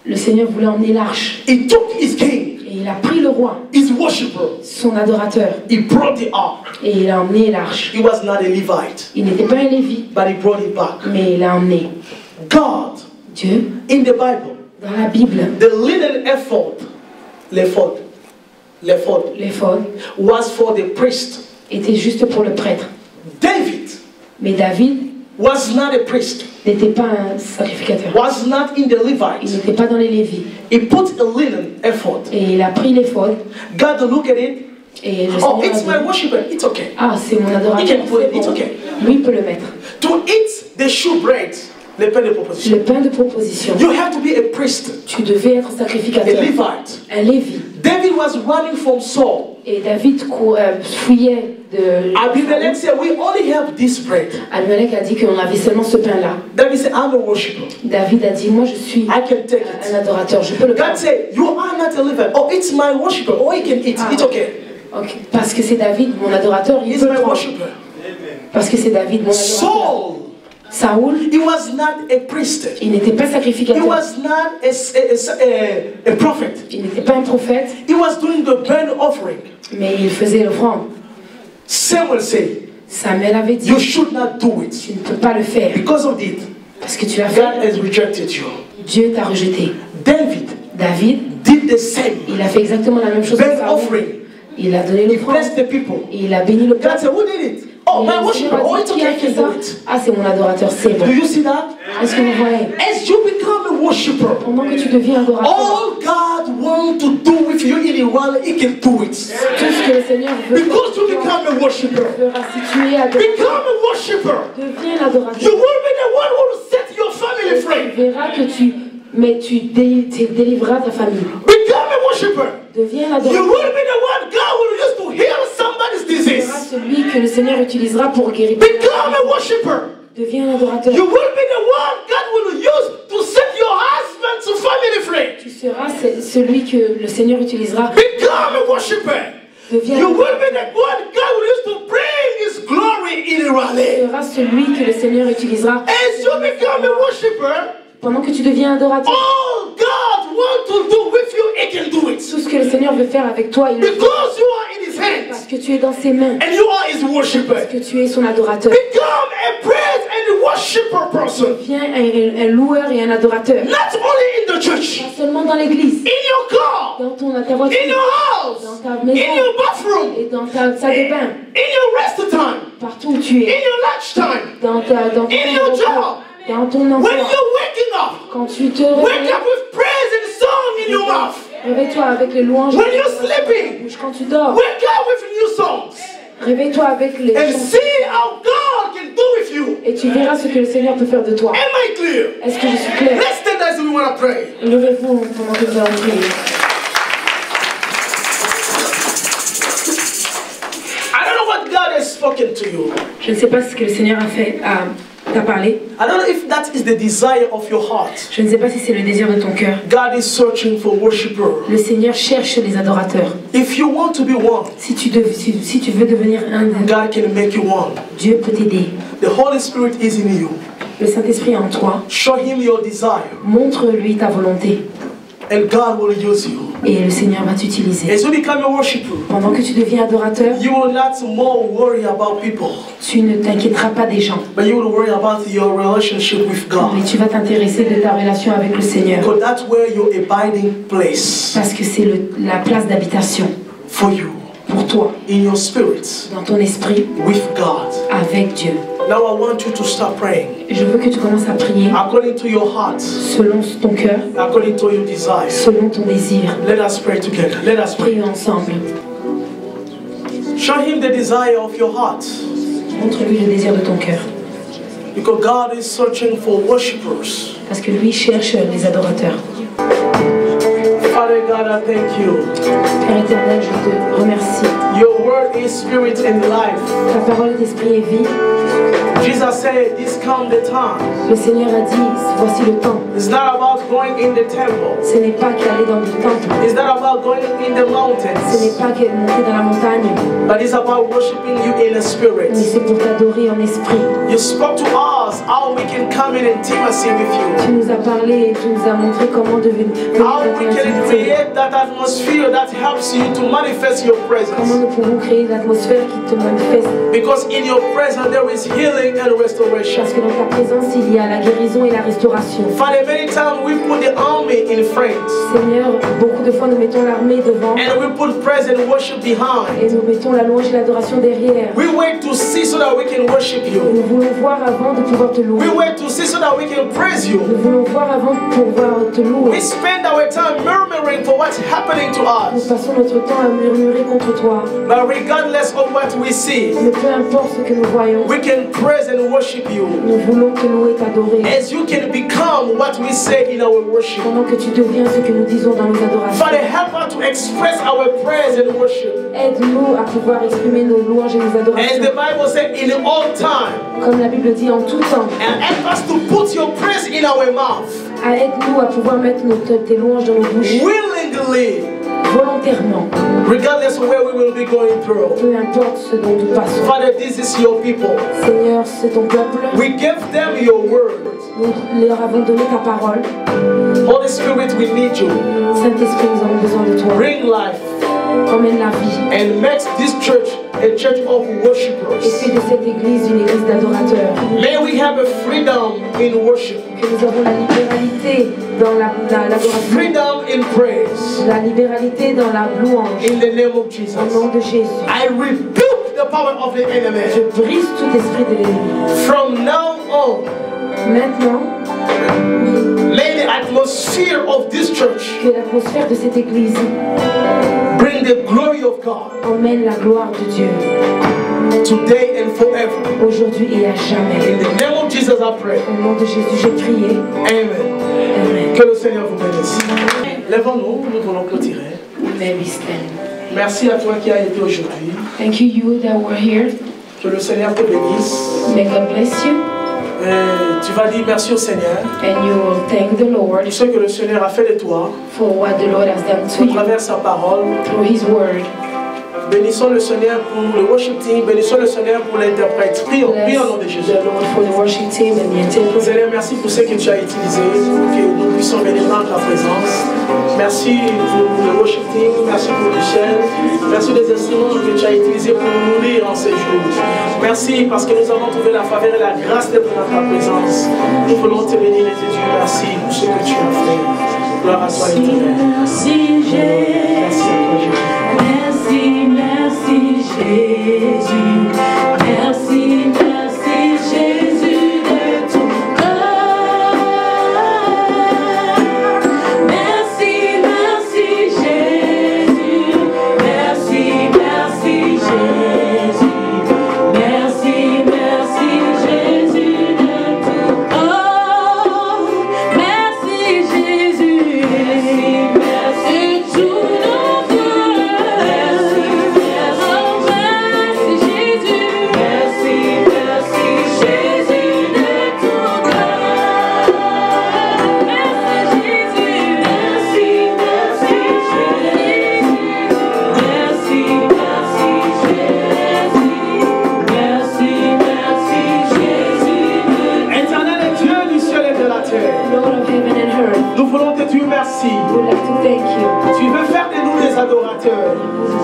Le Seigneur voulait emmener l'arche. He took his king, Et il a pris le roi, his worshiper. son adorateur. He brought the ark. Et il a emmené l'arche. He was not a Levite, Il n'était pas un Lévi, but he brought it back. mais il l'a emmené. God, Dieu, in the Bible, dans la Bible, the little effort, l'éphod was for the priest. était juste pour le prêtre. David Mais David was not a priest, n'était pas un sacrificateur. was not in the Il Levites. n'était pas dans les Lévis. He put a linen effort. Et il a pris l'éphod. God look at it. Et le Oh, Seigneur it's my a dit, worshiper. It's okay. ah, c'est mon He adorateur. can put it. c'est It's bon. okay. Lui peut le mettre. To eat the shewbread, le pain de proposition. Le pain de proposition. You have to be a priest, Tu devais être a sacrificateur. Levite. Un Lévi. David was running from Saul. Et David fuyait de... Abimelech said, we only have this bread. Abimelech a dit qu'on avait seulement ce pain-là. David said, I'm a worshiper. David a dit, moi je suis I can take un it. adorateur, je peux le God prendre. said, you are not a Levite. Oh, it's my worshiper. Oh, he can eat. Ah. It's okay. Ok. Parce que c'est David, mon adorateur, il He's peut le my prendre. worshiper. Parce que c'est David, mon adorateur. Saul, Saoul, he was not a priest. il n'était pas He sacrificateur. was not a prophet. Il n'était pas un prophète, He was doing the burnt offering. mais il faisait l'offrande. Samuel said, Samuel avait dit, you should not do it. tu ne peux pas le faire. Because of it, Parce que tu l'as God fait, has rejected you. Dieu t'a rejeté. David David, did the same. il a fait exactement la même chose que Burnt Saoul. offering. Il a donné He l'offrande blessed the people. et il a béni le God peuple. said, who did it? Oh, Et my le worshiper. Seigneur Oh, a it's dit, qui okay, a I fait can ça? do it. Ah, c'est mon adorateur, c'est bon. Do you see that? Est-ce que vous voyez? As you become a worshiper, Pendant que tu deviens adorateur, all God wants to do with you in Iran, He can do it. tout ce que le Seigneur veut faire, Because you become a worshiper. fera si tu es adorateur. Become a worshiper. Deviens You l'adorateur. will be the one who will set your family Tu free. verras que tu délivreras ta famille. Become a worshiper. Deviens You l'adorateur. will be the one God will use to heal somebody's Tu seras disease. celui que le Seigneur utilisera pour guérir. Become a worshiper. Deviens l'adorateur. You will be the one God will use to set your husband to family free. Tu seras celui que le Seigneur utilisera. Become a worshiper. Deviens You will be the one God will use to bring His glory in Tu Israel. seras celui que le Seigneur utilisera. As you become a worshiper, Pendant que tu deviens adorateur, all God wants to do with you, He can do it. tout ce que le Seigneur veut faire avec toi, il le fait. Because you are in His Parce hands que tu es dans ses mains. and you are His worshiper. Que tu es son adorateur. Become a praise and worshiper person. Deviens un loueur et un adorateur. Not only in the church, Pas seulement dans l'église, in your car, dans ta in voiture, your house, dans ta in maison your bathroom, et dans ta salle de bain. in your rest time, Partout où tu in es. your lunchtime, Dans ton in your job. dans ton When emploi. you're waking up, Quand tu te wake réveilles, up with praise and song in your mouth. réveille-toi avec les louanges. When you're sleeping, Quand tu dors, wake up with new songs réveille-toi avec les and chansons. see how God can do with you. Et tu verras ce que le Seigneur peut faire de toi. Am I clear? Est-ce que je suis claire? Let's stand as we want to pray. Levez-vous pendant que nous allons prier. I don't know what God has spoken to you. Je ne sais pas ce que le Seigneur t'a parlé. I don't know if that is the desire of your heart. Je ne sais pas si c'est le désir de ton cœur. God is searching for worshipers. Le Seigneur cherche les adorateurs. If you want to be one, Si tu veux devenir un, God can make you one. Dieu peut t'aider. The Holy Spirit is in you. Le Saint-Esprit est en toi. Show Him your desire, Montre-lui ta volonté. and God will use you. Et le Seigneur va t'utiliser. As you become a worshiper, Pendant que tu deviens adorateur, you will not more worry about people, tu ne t'inquiéteras pas des gens. but you will worry about your relationship with Mais God. tu vas t'intéresser de ta relation avec le Seigneur. Because that's where your abiding place Parce que c'est la place d'habitation for you, pour toi, in your spirit, dans ton esprit, with God. avec Dieu. Now I want you to start praying Je veux que tu commences à prier according to your heart, selon ton cœur, according to your desire. selon ton désir. Let us pray together. Let us pray. Prions ensemble. Show Him the desire of your heart, Montre-lui le désir de ton cœur. because God is searching for worshipers. Parce que lui cherche les adorateurs. Father God, I thank you. Père éternel, je te remercie. Your word is spirit and life. Ta parole est esprit et vie. Jesus said, this come the time. Le Seigneur a dit, voici le temps. It's not about going in the temple. Ce n'est pas qu'aller dans le temple. It's not about going in the Ce mountains. n'est pas que monter dans la montagne. But it's about worshiping you in the spirit. Mais c'est pour t'adorer en esprit. You spoke to us how we can come in intimacy with you. Tu nous as parlé et tu nous as montré comment devenir How we can intimité. create that atmosphere that helps you to manifest your Comment presence. nous pouvons créer une atmosphère qui te manifeste. Because in your presence there is healing and restoration. Parce que dans ta présence, il y a la guérison et la restauration. Father, many times we put the army in front Seigneur, beaucoup de fois nous mettons l'armée devant and we put praise and worship behind. et nous mettons la louange et l'adoration derrière. We wait to see so that we can worship you. Nous voulons voir avant de pouvoir te louer. We wait to see so that we can praise you. Nous voulons voir avant de pouvoir te louer. We spend our time murmuring for what's happening to Nous us. passons notre temps à murmurer contre toi. But regardless of what we see, Mais peu importe ce que nous voyons, we can praise and worship you. nous voulons te louer et t'adorer. As you can become what we say in our worship. Pendant que tu deviens ce que nous disons dans nos adorations. Father, help us to express our praise and worship. Aide-nous à pouvoir exprimer nos louanges et nos As adorations. the Bible said, in all time. Comme la Bible dit, en tout temps. And help us to put your praise in our mouth. Aide-nous à pouvoir mettre tes louanges dans nos bouches. Willingly. Volontairement. Regardless of where we will be going through. Peu importe ce dont nous passons. Father, this is your people. Seigneur, c'est ton peuple. We give them your word. Nous leur avons donné ta parole. Holy Spirit, we need you. Saint-Esprit, nous avons besoin de toi. Bring life. Emmène la vie. And make this church a church of Et worshipers. fais de cette église une église d'adorateurs. May we have a freedom in worship. Que nous avons la libéralité dans l'adoration. Freedom in praise. La libéralité dans la louange. In the name of Jesus. Au nom de Jésus. I rebuke the power of the enemy. Je brise tout esprit de l'ennemi. From now on, Maintenant, may the atmosphere of this church que l'atmosphère de cette église bring the glory of God emmène la gloire de Dieu. today and forever. Aujourd'hui et à jamais. In the name of Jesus, I pray. Au nom de Jésus, j'ai prié. Amen. Amen. Que le Seigneur vous bénisse. Lèvons-nous, nous voulons clôturer. May we stand. Merci à toi qui as été aujourd'hui. Thank you that were here. Que le Seigneur te bénisse. May God bless you. Tu vas dire merci au Seigneur And you will thank the Lord pour ce que le Seigneur a fait de toi for what the Lord has done to à you travers sa parole. through His word. Bénissons le Seigneur pour le worship team, bénissons le Seigneur pour l'interprète. Prions, prions au nom de Jésus. The Lord for the worship team and the interpreter. Seigneur, merci pour ce que tu as utilisé pour que nous puissions venir dans ta présence. Merci pour le worship team, merci pour Michel, merci des instruments que tu as utilisés pour nous nourrir en ces jours. Merci parce que nous avons trouvé la faveur et la grâce d'être dans ta présence. Nous voulons te bénir et te dire merci pour ce que tu as fait. Gloire à toi éternel. Merci Jésus. Merci à toi Jésus. Merci, merci Jésus. Merci, merci Jésus de ton cœur. Merci, merci Jésus. Merci, merci Jésus. Merci, merci Jésus de ton cœur. Merci Jésus. Merci, merci tout notre cœur. Merci, merci Jésus. Merci, merci Jésus de ton cœur. Merci Jésus. Merci, merci Jésus. Merci, merci Jésus. Merci, merci Jésus. Éternel et Dieu du ciel et de la terre, Lord of heaven and earth, nous voulons te dire merci. we would like to thank you. Tu veux faire de nous des adorateurs.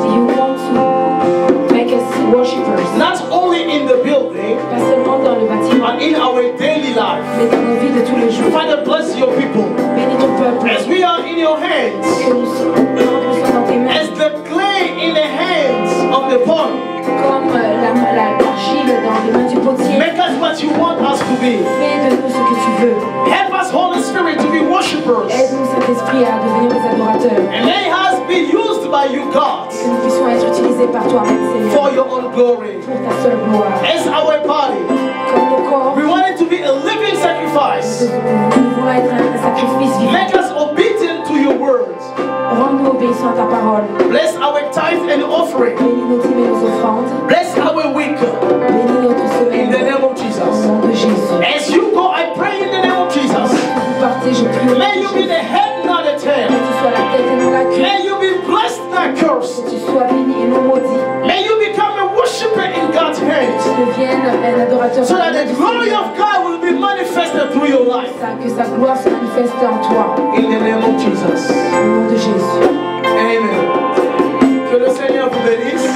You want to make us worshippers. Not only in the building, Pas seulement dans le bâtiment, but in our daily life. mais dans nos vies de tous les jours. Father, bless your people. Bénis ton peuple. As we are in your hands, Que nous sommes dans tes mains. as the clay in the hands of the potter, Comme l'argile dans les mains du potier. make us what you want us to be. Fais de nous ce que tu veux. Help us, Holy Spirit, to be worshippers. Aide-nous, Saint-Esprit, à devenir des adorateurs. And may us be used by you, God, Que nous puissions être utilisés par toi-même, Seigneur. for your own glory. Pour ta seule gloire. As our body, Comme nos corps, we want it to be a living sacrifice. nous voulons être un sacrifice vivant. Make us obedient to your words. Rends-nous obéissants à ta parole. Bless our tithe and offering. Bénis nos dîmes et nos offrandes. Bless our week Bénis notre in semaine. the name of Au Jesus. nom de Jésus. As you go, I pray in the name of Jesus. Vous partez, je prie au nom May de you be Jésus. the head, not the Que tail. tu sois la tête et non la queue. May you be blessed, not cursed. Que tu sois béni et non maudit. May you become a worshiper in God's hands. Que tu deviennes un adorateur. So that the glory of God will be manifested through your life. Que sa gloire se manifeste en toi. In the name of Jesus. Au nom de Jésus. Amen. Que le Seigneur vous bénisse.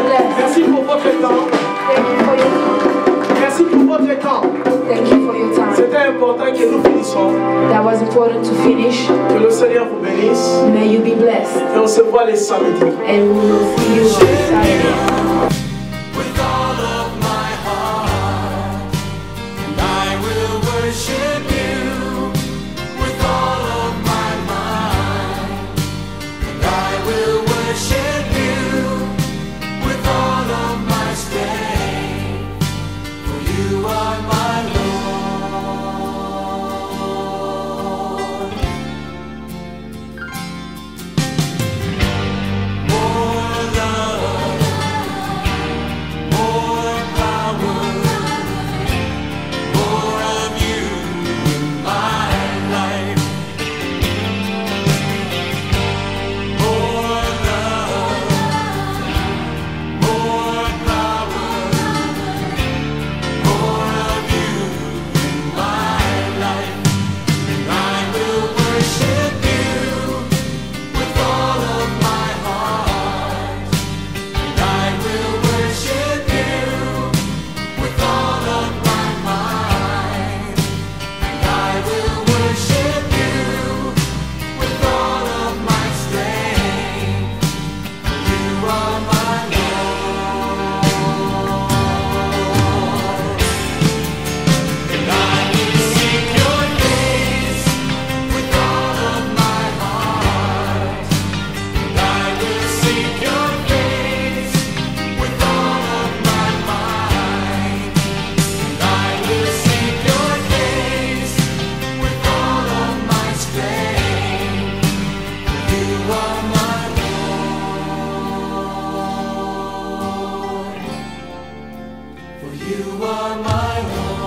Bless. Merci pour votre temps. Thank you for your time. Merci pour votre temps. Thank you for your time. C'était important que nous finissions. That was important to finish. Que le Seigneur vous bénisse. May you be blessed. Et on se voit les samedis. And we will see you on Saturday. With all of my heart, and I will worship you with all of my mind, and I will worship you with all of my strength, for you are my Lord. More love, more power, more of you in my life. More love, more power, more of you in my life. And I will worship you with all of my heart. And I will worship you with all of my mind. And I will worship you with all of my strength. You are my Lord. And I will seek your face with all of my heart. And I will seek your face with all of my mind. And I will seek your face with all of my strength. You are my Lord. For you are my Lord.